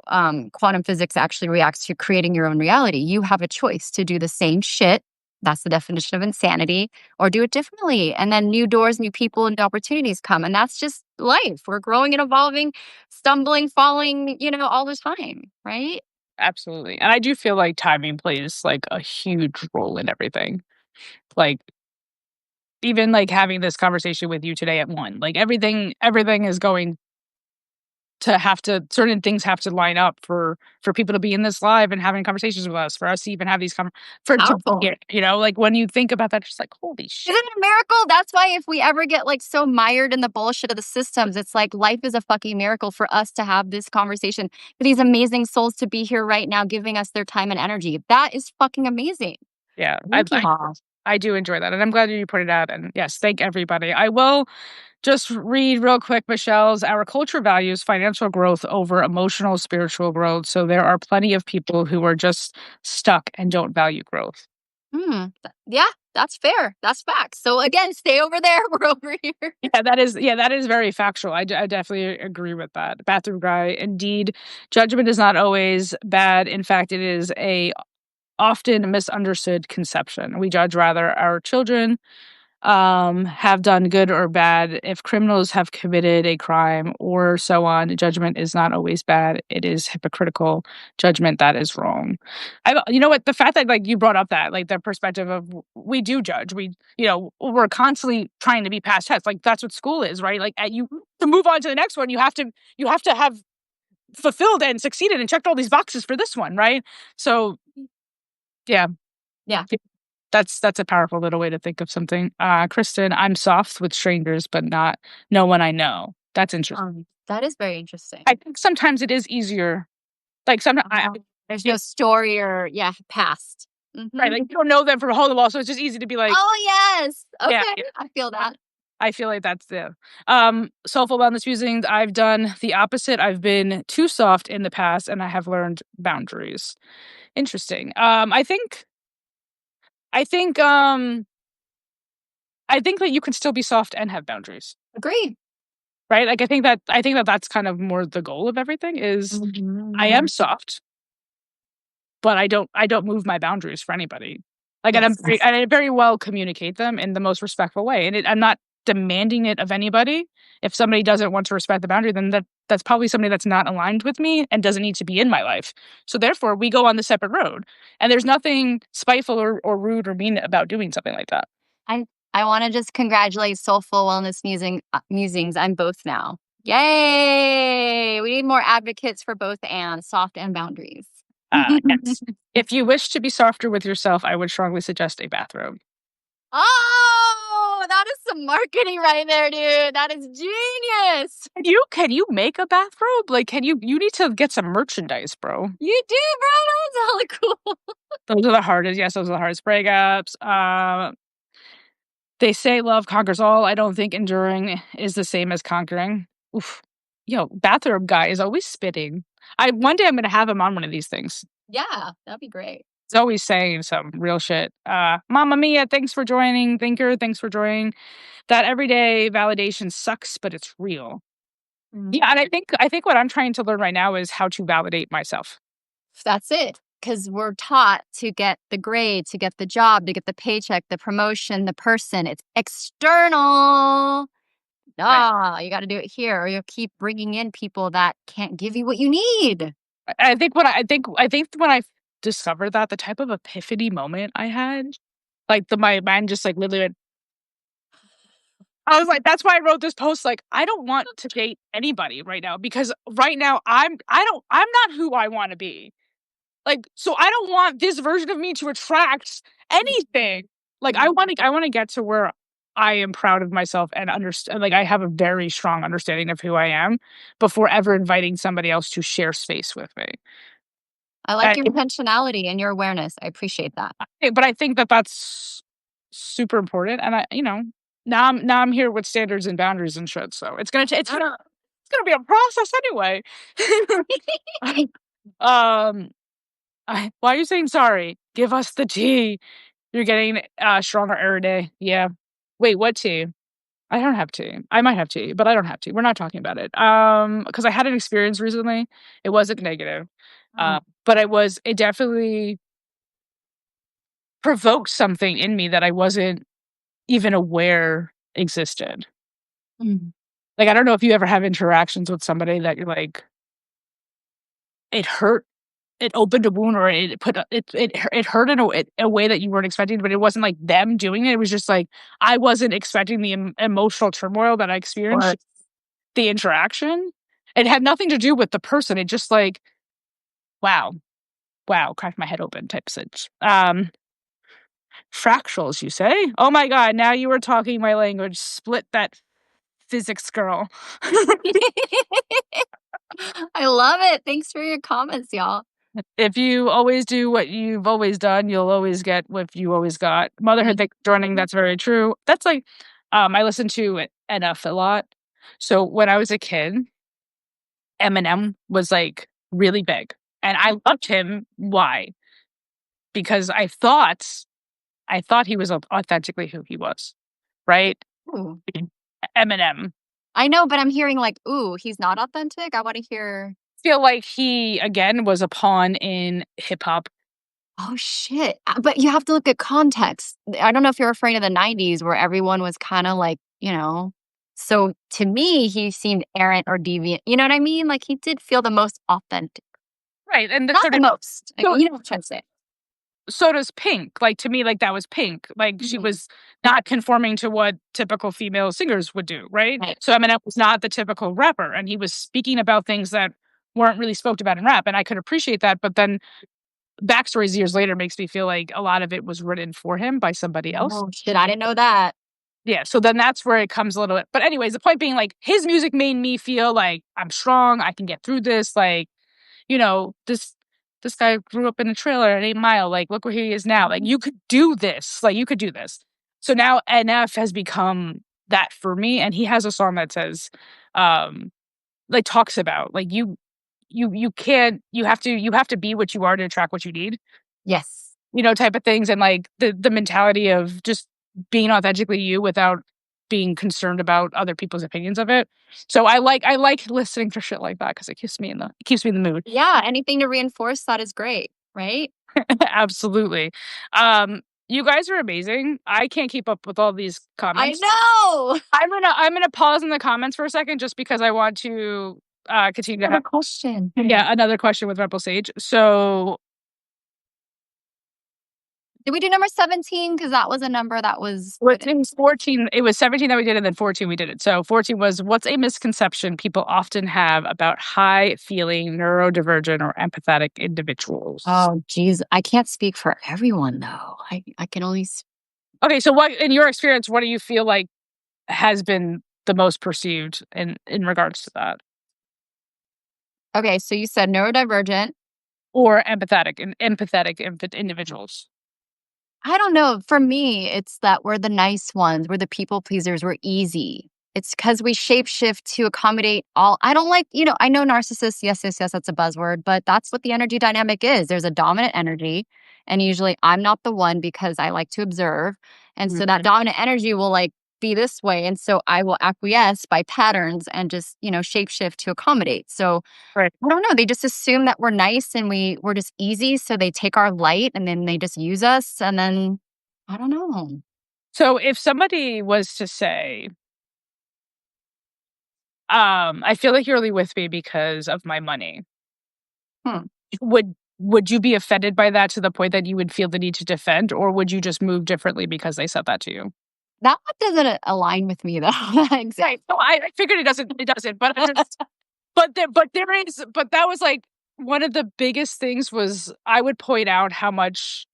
quantum physics actually reacts to creating your own reality. You have a choice to do the same shit. That's the definition of insanity, or do it differently. And then new doors, new people, and opportunities come. And that's just life. We're growing and evolving, stumbling, falling, all the time, right? Absolutely. And I do feel like timing plays like a huge role in everything. Like, even like having this conversation with you today at 1, like everything is going to certain things have to line up for people to be in this live and having conversations with us, for us to even have these Powerful. like, when you think about that, just like, holy shit. Isn't it a miracle? That's why if we ever get like so mired in the bullshit of the systems, it's like life is a fucking miracle for us to have this conversation, for these amazing souls to be here right now, giving us their time and energy. That is fucking amazing. Yeah, Thank you, Mom. I do enjoy that, and I'm glad you pointed out. And yes, thank everybody. I will just read real quick Michelle's. Our culture values financial growth over emotional, spiritual growth. So there are plenty of people who are just stuck and don't value growth. Yeah, that's fair. That's facts. So again, stay over there. We're over here. that is very factual. I definitely agree with that. Bathroom guy. Indeed, judgment is not always bad. In fact, it is a often misunderstood conception. We judge rather our children have done good or bad, if criminals have committed a crime, or so on. Judgment is not always bad. It is hypocritical judgment that is wrong. You know what? The fact that, like, you brought up that, like, the perspective of, we do judge. We're constantly trying to be past tests. Like, that's what school is, right? Like, to move on to the next one, you have to have fulfilled and succeeded and checked all these boxes for this one, right? So, yeah. That's a powerful little way to think of something. Kristen, I'm soft with strangers, but not no one I know. That's interesting. That is very interesting. I think sometimes it is easier. Like, sometimes there's no story or past. Right, like, you don't know them from a hole in the wall, so it's just easy to be like, oh yes, okay, yeah. I feel that. I feel like that's the soulful wellness musings. I've done the opposite. I've been too soft in the past, and I have learned boundaries. Interesting. I think that you can still be soft and have boundaries. Agree. Right? Like, I think that that's kind of more the goal of everything is, I am soft, but I don't move my boundaries for anybody. Like, and I very well communicate them in the most respectful way. And I'm not demanding it of anybody. If somebody doesn't want to respect the boundary, then that's probably somebody that's not aligned with me and doesn't need to be in my life. So therefore, we go on the separate road. And there's nothing spiteful or rude or mean about doing something like that. I want to just congratulate Soulful Wellness Musings. I'm both now. Yay! We need more advocates for both soft and boundaries. Yes. If you wish to be softer with yourself, I would strongly suggest a bathrobe. Oh, that is some marketing right there, dude. That is genius. Can you make a bathrobe? Like, you need to get some merchandise, bro. You do, bro. That was hella cool. Those are the hardest. Yes, those are the hardest breakups. They say love conquers all. I don't think enduring is the same as conquering. Oof. Yo, bathrobe guy is always spitting. One day I'm gonna have him on one of these things. Yeah, that'd be great. He's always saying some real shit. Mama Mia, thanks for joining. Thinker, thanks for joining. That everyday validation sucks, but it's real. Yeah, and I think what I'm trying to learn right now is how to validate myself. That's it. Because we're taught to get the grade, to get the job, to get the paycheck, the promotion, the person. It's external. Right. You got to do it here, or you'll keep bringing in people that can't give you what you need. I think when I discovered that, the type of epiphany moment I had, like my mind just like literally went, I was like, that's why I wrote this post. Like, I don't want to date anybody right now because right now I'm not who I want to be. Like, so I don't want this version of me to attract anything. Like, I want to get to where I am proud of myself and understand. Like, I have a very strong understanding of who I am before ever inviting somebody else to share space with me. I like your intentionality and your awareness. I appreciate that. But I think that that's super important. And now I'm here with standards and boundaries and shit. So it's gonna be a process anyway. Why are you saying sorry? Give us the tea. You're getting stronger every day. Yeah. Wait, what tea? I don't have tea. I might have tea, but I don't have tea. We're not talking about it. Because I had an experience recently. It wasn't negative. But it definitely provoked something in me that I wasn't even aware existed. Like, I don't know if you ever have interactions with somebody that you're like, it hurt. It opened a wound, or it hurt in a way that you weren't expecting, but it wasn't like them doing it. It was just like I wasn't expecting the emotional turmoil that I experienced. The interaction, it had nothing to do with the person. It just like, wow, cracked my head open type sitch. Fractals, you say? Oh my god! Now you are talking my language. Split that physics girl. I love it. Thanks for your comments, y'all. If you always do what you've always done, you'll always get what you always got. Motherhood joining, that's very true. That's like, I listen to NF a lot. So when I was a kid, Eminem was like really big. And I loved him. Why? Because I thought he was authentically who he was. Right? Ooh. Eminem. I know, but I'm hearing like, ooh, he's not authentic. I want to hear. Feel like he again was a pawn in hip hop. Oh shit. But you have to look at context. I don't know if you're referring to the 90s where everyone was kind of like, so to me he seemed errant or deviant. You know what I mean? Like he did feel the most authentic. Right. And not the most. Like, so, you know what I'm trying to say. So does Pink. Like, to me, like, that was Pink. Like, she was not conforming to what typical female singers would do, right? So Eminem was not the typical rapper, and he was speaking about things that weren't really spoke about in rap, and I could appreciate that, but then backstories years later makes me feel like a lot of it was written for him by somebody else. Oh shit, I didn't know that. Yeah, so then that's where it comes a little bit. But anyways, the point being, like, his music made me feel like I'm strong, I can get through this, like, this guy grew up in a trailer at 8 Mile. Like, look where he is now. Like, you could do this. Like, you could do this. So now NF has become that for me. And he has a song that says, like, talks about, like, you have to be what you are to attract what you need. Yes. Type of things. And like the mentality of just being authentically you without being concerned about other people's opinions of it. So I like listening to shit like that because it keeps me in the mood. Yeah, anything to reinforce that is great, right? Absolutely. You guys are amazing. I can't keep up with all these comments. I know. I'm gonna pause in the comments for a second just because I want to continue to have a question. Yeah, another question with Rebel Sage. So did we do number 17? Because that was a number that was... It was 14. It was 17 that we did, and then 14 we did it. So 14 was, what's a misconception people often have about high-feeling, neurodivergent, or empathetic individuals? Oh, geez. I can't speak for everyone, though. I can only... Okay, so what, in your experience, what do you feel like has been the most perceived in regards to that. Okay, so you said neurodivergent. Or empathetic individuals. I don't know. For me, it's that we're the nice ones. We're the people pleasers. We're easy. It's because we shapeshift to accommodate all. I don't like, I know narcissists. Yes, yes, yes, that's a buzzword, but that's what the energy dynamic is. There's a dominant energy. And usually I'm not the one because I like to observe. And so that dominant energy will like be this way. And so I will acquiesce by patterns and just, shapeshift to accommodate. So Right. I don't know. They just assume that we're nice and we're just easy. So they take our light and then they just use us. And then I don't know. So if somebody was to say, I feel like you're only with me because of my money. Hmm. Would you be offended by that to the point that you would feel the need to defend, or would you just move differently because they said that to you? That doesn't align with me though. Exactly. No, I figured it doesn't. It doesn't. But but that was like one of the biggest things was I would point out how much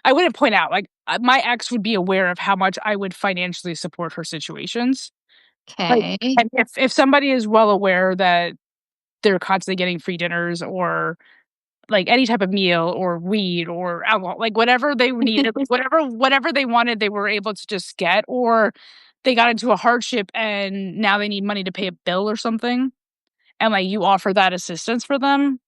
I wouldn't point out like my ex would be aware of how much I would financially support her situations. Like, Okay. and if somebody is well aware that they're constantly getting free dinners or like any type of meal or weed or alcohol, like whatever they needed, whatever they wanted, they were able to just get, or they got into a hardship and now they need money to pay a bill or something, and like you offer that assistance for them.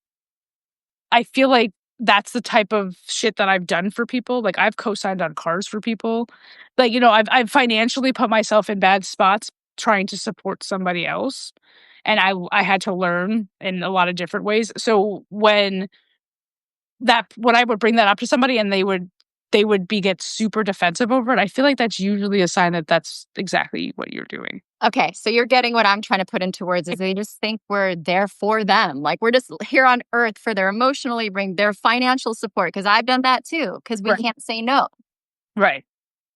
I feel like that's the type of shit that I've done for people. Like I've co-signed on cars for people. Like, I've financially put myself in bad spots trying to support somebody else. And I had to learn in a lot of different ways. So when I would bring that up to somebody and they would get super defensive over it, I feel like that's usually a sign that that's exactly what you're doing. Okay, so you're getting what I'm trying to put into words is they just think we're there for them. Like we're just here on earth for their emotionally bring their financial support because I've done that too because we Right. can't say no. Right.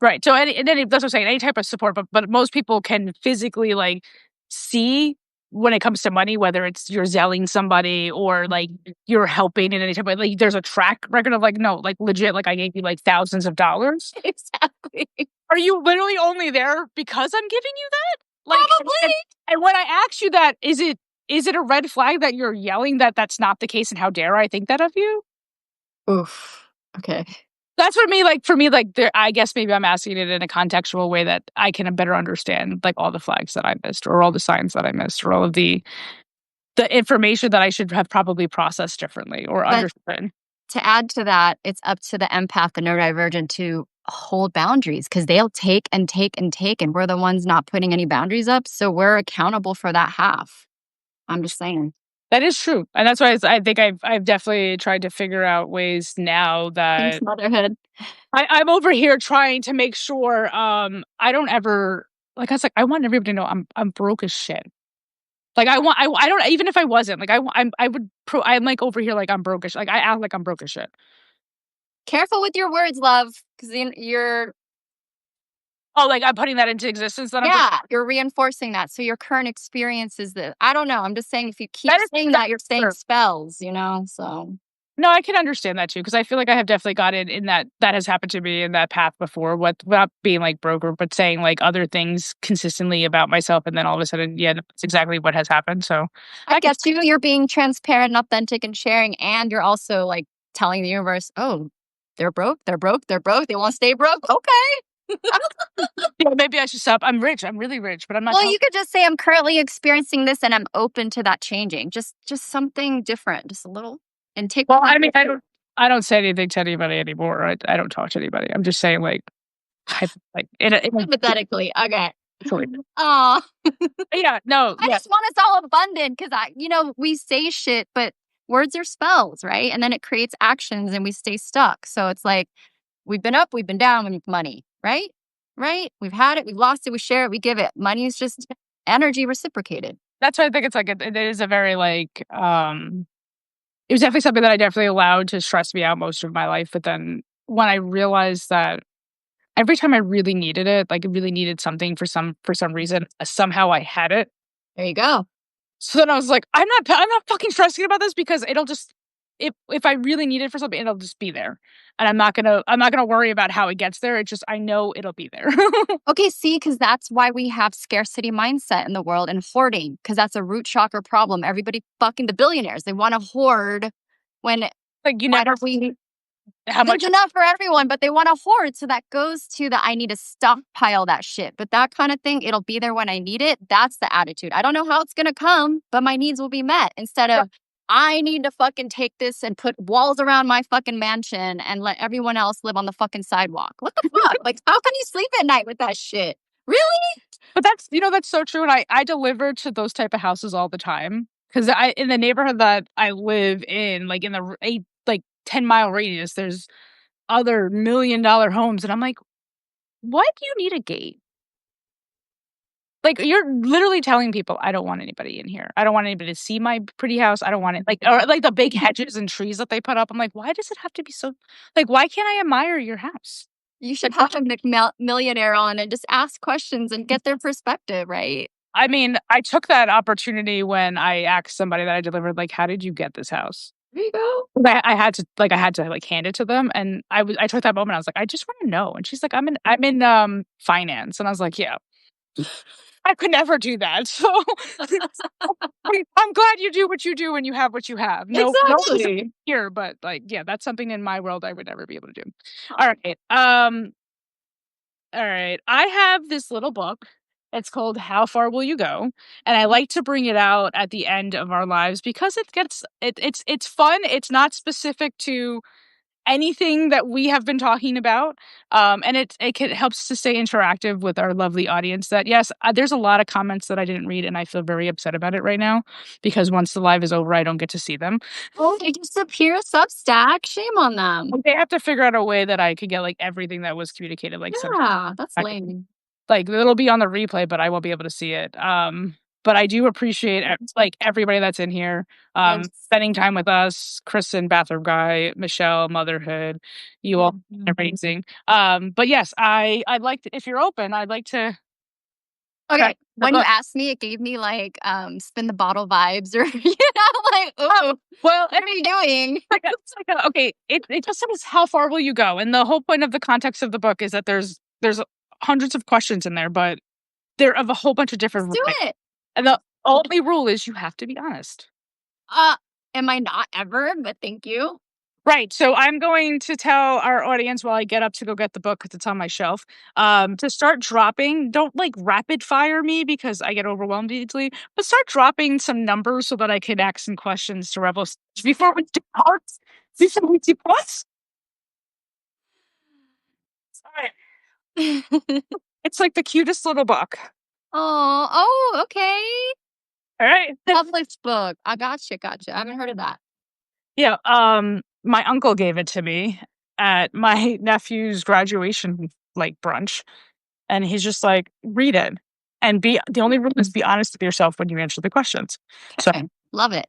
Right. So and then that's what I'm saying, any type of support, but most people can physically like see when it comes to money, whether it's you're zelling somebody or like you're helping in any type of like there's a track record of like, no, like legit, like I gave you like thousands of dollars. Exactly. Are you literally only there because I'm giving you that? Like Probably. and when I ask you that, is it a red flag that you're yelling that that's not the case and how dare I think that of you? Oof. Okay. That's what me like for me, like there I guess maybe I'm asking it in a contextual way that I can better understand like all the flags that I missed or all the signs that I missed or all of the information that I should have probably processed differently or But understood. to add to that, it's up to the empath, the neurodivergent to hold boundaries because they'll take and take and take, and we're the ones not putting any boundaries up. So we're accountable for that half. I'm just saying. That is true. And that's why I think I've definitely tried to figure out ways now Thanks, that motherhood. I'm over here trying to make sure I don't ever like I was like I want everybody to know I'm broke as shit. Like I don't even if I wasn't like I'm like over here like I'm broke as like I act like I'm broke as shit. Careful with your words, love, because you're Oh, like I'm putting that into existence that I'm broke. yeah, you're reinforcing that. So your current experience is that I don't know. I'm just saying if you keep That is saying that's that, you're saying true. spells, So No, I can understand that too because I feel like I have definitely gotten in that has happened to me in that path before. What without being like broker, but saying like other things consistently about myself, and then all of a sudden, yeah, that's exactly what has happened. So I get you. You're being transparent and authentic and sharing, and you're also like telling the universe, oh, they're broke, they're broke, they're broke. They want to stay broke. Okay. yeah, maybe I should stop. I'm rich. I'm really rich, but I'm not. Well, you could just say I'm currently experiencing this and I'm open to that changing. Just something different, just a little and take Well, one. I mean, I don't say anything to anybody anymore. I don't talk to anybody. I'm just saying like like Hypothetically. Okay. sorry. Oh, Yeah, no, I yeah, just want us all abundant because we say shit, but words are spells, right? And then it creates actions and we stay stuck. So it's like we've been up, we've been down, we need money, right? Right? We've had it, we've lost it, we share it, we give it. Money is just energy reciprocated. that's why I think it's like it is a very like it was definitely something that I definitely allowed to stress me out most of my life. But then when I realized that every time I really needed it, like really needed something for some reason, somehow I had it. There you go. So then I was like, I'm not fucking stressing about this because if I really need it for something, it'll just be there. And I'm not gonna worry about how it gets there. It's just I know it'll be there. Okay, see, because that's why we have scarcity mindset in the world and hoarding, because that's a root chakra problem. Everybody fucking the billionaires, they want to hoard when Like you why never don't we how much there's enough for everyone, but they want to hoard. So that goes to the I need to stockpile that shit. But that kind of thing, it'll be there when I need it. That's the attitude. I don't know how it's going to come, but my needs will be met instead of I need to fucking take this and put walls around my fucking mansion and let everyone else live on the fucking sidewalk. What the fuck? Like, how can you sleep at night with that shit? Really? But that's so true. And I deliver to those type of houses all the time. Because I in the neighborhood that I live in, like in the 10-mile radius, there's other $1 million homes. And I'm like, why do you need a gate? Like, you're literally telling people, I don't want anybody in here. I don't want anybody to see my pretty house. I don't want it or the big hedges and trees that they put up. I'm like, why does it have to be so like, why can't I admire your house? You should have a millionaire on and just ask questions and get their perspective, right? I mean, I took that opportunity when I asked somebody that I delivered, like, how did you get this house? There you go. I had to hand it to them, and I took that moment. I was like, I just want to know. And she's like, I'm in finance, and I was like, yeah, I could never do that. So I'm glad you do what you do and you have what you have. No, Exactly. here, but like, yeah, that's something in my world I would never be able to do. All right, all right. I have this little book. It's called How Far Will You Go? And I like to bring it out at the end of our lives because it's fun. It's not specific to anything that we have been talking about. And it helps to stay interactive with our lovely audience that yes, there's a lot of comments that I didn't read and I feel very upset about it right now because once the live is over, I don't get to see them. Oh, they disappear Substack. Shame on them. They have to figure out a way that I could get like everything that was communicated, like Yeah, that's lame. like it'll be on the replay, but I won't be able to see it. But I do appreciate like everybody that's in here, Yes. spending time with us, Kristen, Bathroom Guy, Michelle, Motherhood, you all are amazing. But yes, I'd like to, if you're open, I'd like to. Okay. When you asked me, it gave me like spin the bottle vibes or like, oh, well, what are you doing? Okay, it just says how far will you go? And the whole point of the context of the book is that there's hundreds of questions in there, but they're of a whole bunch of different. Let's do it. And the only rule is you have to be honest. Am I not ever? But thank you. Right. So I'm going to tell our audience while I get up to go get the book because it's on my shelf, to start dropping. Don't like rapid fire me because I get overwhelmed easily, but start dropping some numbers so that I can ask some questions to Rebels before we depart. Before we depart. Sorry. It's like the cutest little book. Oh, okay. All right. Published book. I gotcha. I haven't heard of that. Yeah. My uncle gave it to me at my nephew's graduation like brunch, and he's just like, read it, and the only rule is be honest with yourself when you answer the questions. Okay. So Love it.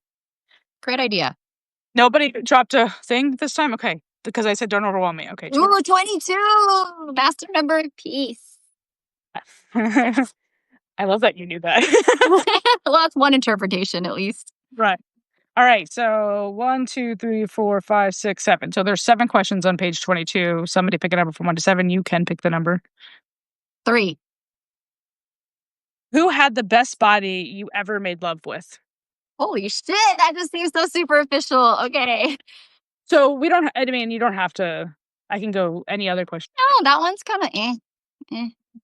Great idea. nobody dropped a thing this time, okay? Because I said don't overwhelm me. Okay. Ooh, 22. Master number of peace. I love that you knew that. Well, that's one interpretation at least. Right. All right. So 1, 2, 3, 4, 5, 6, 7. So there's 7 questions on page 22. Somebody pick a number from 1 to 7. You can pick the number. 3. Who had the best body you ever made love with? Holy shit. That just seems so superficial. Okay. So we don't, I mean, you don't have to, I can go any other question. No, that one's kind of eh.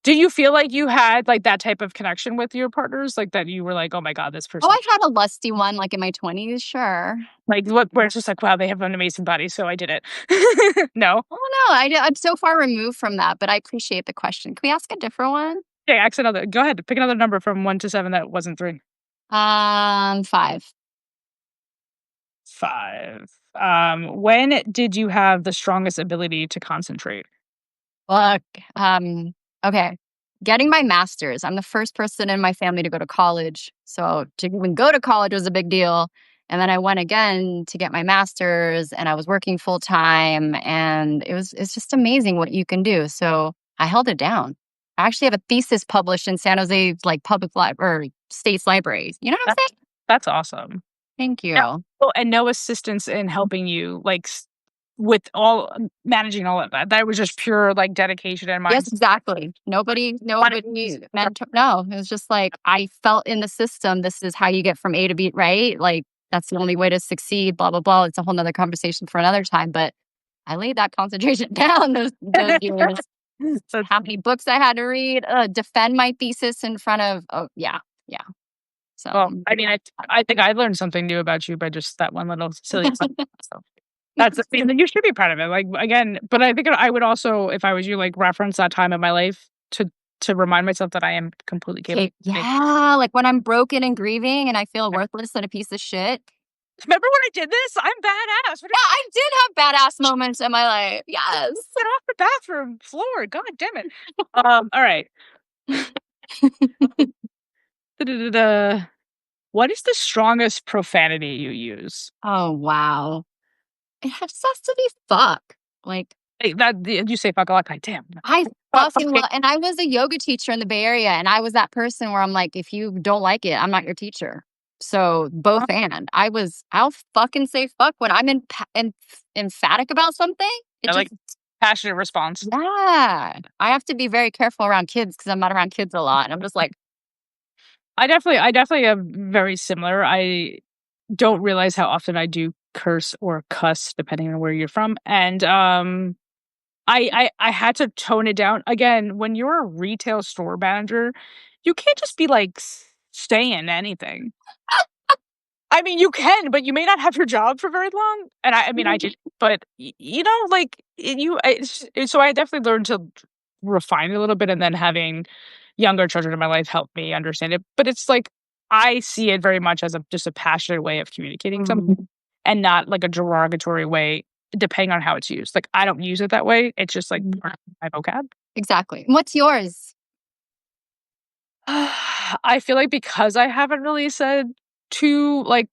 Do you feel like you had like that type of connection with your partners? Like that you were like, oh my God, this person. Oh, I had a lusty one like in my 20s, sure. Like where it's just like, wow, they have an amazing body, so I did it. No? Oh, no, I'm so far removed from that, but I appreciate the question. Can we ask a different one? Okay, ask another. Go ahead, pick another number from 1 to 7 that wasn't 3. 5. 5. When did you have the strongest ability to concentrate? Look, okay. Getting my master's. I'm the first person in my family to go to college. So to even go to college was a big deal. And then I went again to get my master's and I was working full time and it's just amazing what you can do. So I held it down. I actually have a thesis published in San Jose like public library, state's libraries. You know what I'm saying? That's awesome. Thank you. Yeah. and no assistance in helping you, like, with all managing all of that. That was just pure, like, dedication and Yes, mindset. exactly. Nobody mentor. No, it was just like I felt in the system. This is how you get from A to B, right? Like that's the only way to succeed. Blah blah blah. It's a whole nother conversation for another time. But I laid that concentration down those years. So, How many books I had to read, defend my thesis in front of. Oh yeah, yeah. So well, I mean, I think I learned something new about you by just that one little silly example. So that's the thing that you should be proud of it. Like, again, but I think I would also, if I was you, like, reference that time in my life to remind myself that I am completely capable. okay, yeah, like when I'm broken and grieving and I feel worthless and a piece of shit. Remember when I did this? I'm badass. Yeah, I did have badass moments in my life. Yes. Get off the bathroom floor. God damn it. All right. Da-da-da-da. What is the strongest profanity you use? Oh wow. Just has to be fuck. Like Hey, that you say fuck a lot. Like, damn. I Fuck, fucking fuck, love, and I was a yoga teacher in the Bay Area, and I was that person where I'm like, if you don't like it, I'm not your teacher. So both and I'll fucking say fuck when I'm emphatic about something. It I like just passionate response. yeah. I have to be very careful around kids because I'm not around kids a lot, and I'm just like, I definitely am very similar. I don't realize how often I do curse or cuss depending on where you're from. And I had to tone it down. Again, when you're a retail store manager, you can't just be like saying anything. I mean, you can, but you may not have your job for very long. And I mean, I did, but you know, like so I definitely learned to refine it a little bit, and then having younger children in my life help me understand it. But it's like I see it very much as just a passionate way of communicating something, and not like a derogatory way, depending on how it's used. Like I don't use it that way. It's just like part of my vocab. exactly. What's yours? I feel like because I haven't really said too like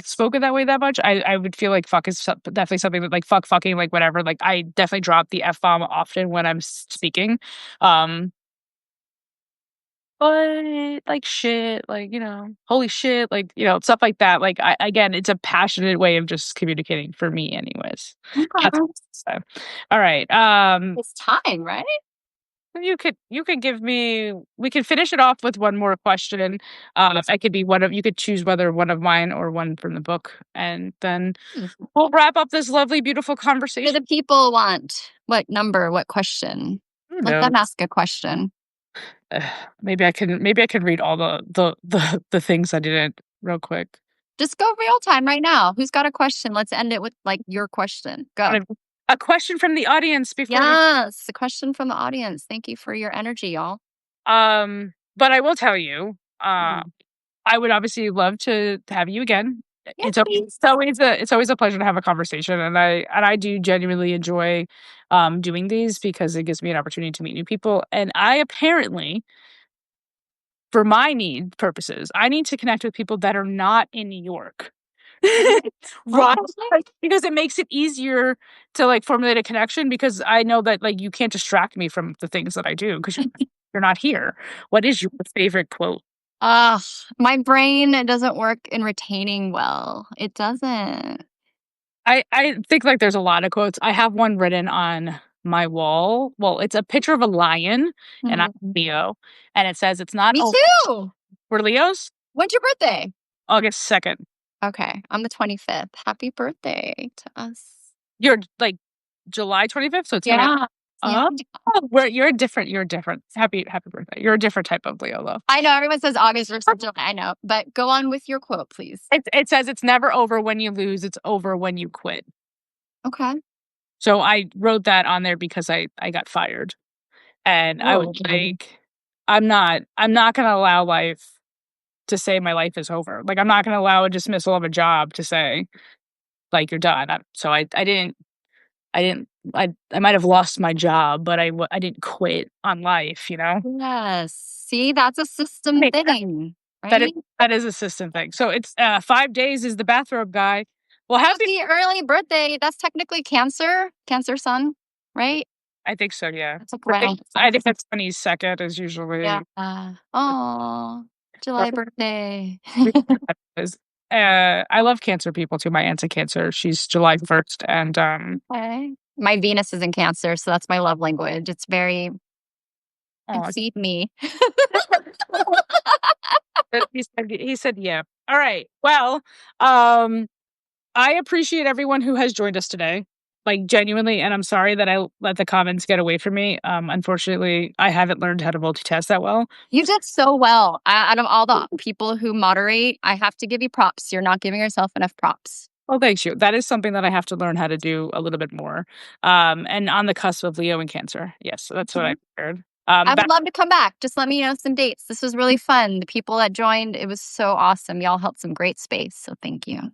spoken that way that much, I would feel like fuck is definitely something that like fuck fucking like whatever. Like I definitely drop the F bomb often when I'm speaking. Um but like shit, like, holy shit, like, stuff like that. Like again, it's a passionate way of just communicating for me anyways. That's Okay. so. All right. It's time, right? You could give me, we can finish it off with one more question. I could be you could choose whether one of mine or one from the book, and then we'll wrap up this lovely, beautiful Do conversation. the people want what number? What question? Who Let knows? them ask a question. Maybe I can read all the things I didn't real quick. Just go real time right now. Who's got a question? Let's end it with like your question. Go. A question from the audience before Yes, a question from the audience. Thank you for your energy, y'all. but I will tell you, Mhm. I would obviously love to have you again. Yeah, It's always a pleasure to have a conversation, and I do genuinely enjoy doing these because it gives me an opportunity to meet new people. And I apparently, for my need purposes, I need to connect with people that are not in New York. Right. Like, because it makes it easier to like formulate a connection, because I know that like you can't distract me from the things that I do because you're not here. What is your favorite quote? My brain it doesn't work in retaining well. It doesn't. I think like there's a lot of quotes. I have one written on my wall. Well, it's a picture of a lion, and I'm Leo, and it says it's not. Me Oh, too. we're Leos. When's your birthday? August 2nd. Okay, I'm the 25th. Happy birthday to us. You're like July 25th, so it's Yeah. oh, you're different. You're different. Happy birthday. You're a different type of Leo, though. I know everyone says August versus July. I know, but go on with your quote, please. It says it's never over when you lose. It's over when you quit. Okay. So I wrote that on there because I got fired, and I was like, I'm not gonna allow life to say my life is over. Like I'm not gonna allow a dismissal of a job to say like you're done. So I might have lost my job, but I didn't quit on life, you know? Yes. See, that's a system thing, right? That is a system thing. So it's 5 days is the bathrobe guy. Well, Happy early birthday. That's technically Cancer sun, right? I think so, yeah. That's like I think that's 22nd is usually yeah. Oh, July birthday. I love Cancer people too. My aunt's a Cancer. She's July 1st, and Okay. My Venus is in Cancer, so that's my love language. It's very oh, feed me. he said, yeah. All right. Well, I appreciate everyone who has joined us today. Like genuinely, and I'm sorry that I let the comments get away from me. Unfortunately, I haven't learned how to multitask that well. You did so well. Out of all the people who moderate, I have to give you props. You're not giving yourself enough props. Well, thanks you. That is something that I have to learn how to do a little bit more. And on the cusp of Leo and Cancer. Yes, that's what I heard. I would love to come back. Just let me know some dates. This was really fun. The people that joined, it was so awesome. Y'all held some great space. So thank you.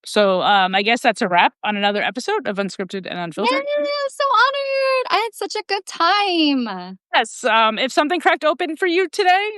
So I guess that's a wrap on another episode of Unscripted and Unfiltered. Yeah, so honored. I had such a good time. Yes. If something cracked open for you today,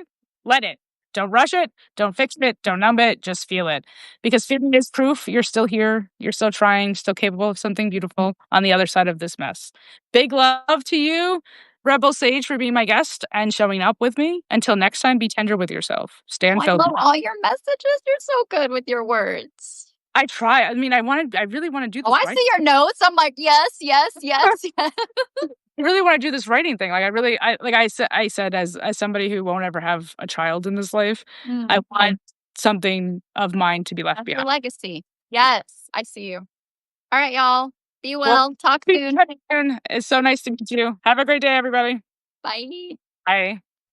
let it. Don't rush it. Don't fix it. Don't numb it. Just feel it. Because feeling is proof you're still here. You're still trying, still capable of something beautiful on the other side of this mess. Big love to you, Rebel Sage, for being my guest and showing up with me. Until next time, be tender with yourself. Stand I focused. love all your messages. You're so good with your words. I try. I mean, I really want to do this. Oh, I see your notes. I'm like, yes, yes, yes, yes. I really want to do this writing thing. Like I said, as somebody who won't ever have a child in this life, I want something of mine to be left That's behind. your legacy. Yes, I see you. All right, y'all. Be well. Talk soon. It's so nice to meet you. Have a great day, everybody. Bye. Bye.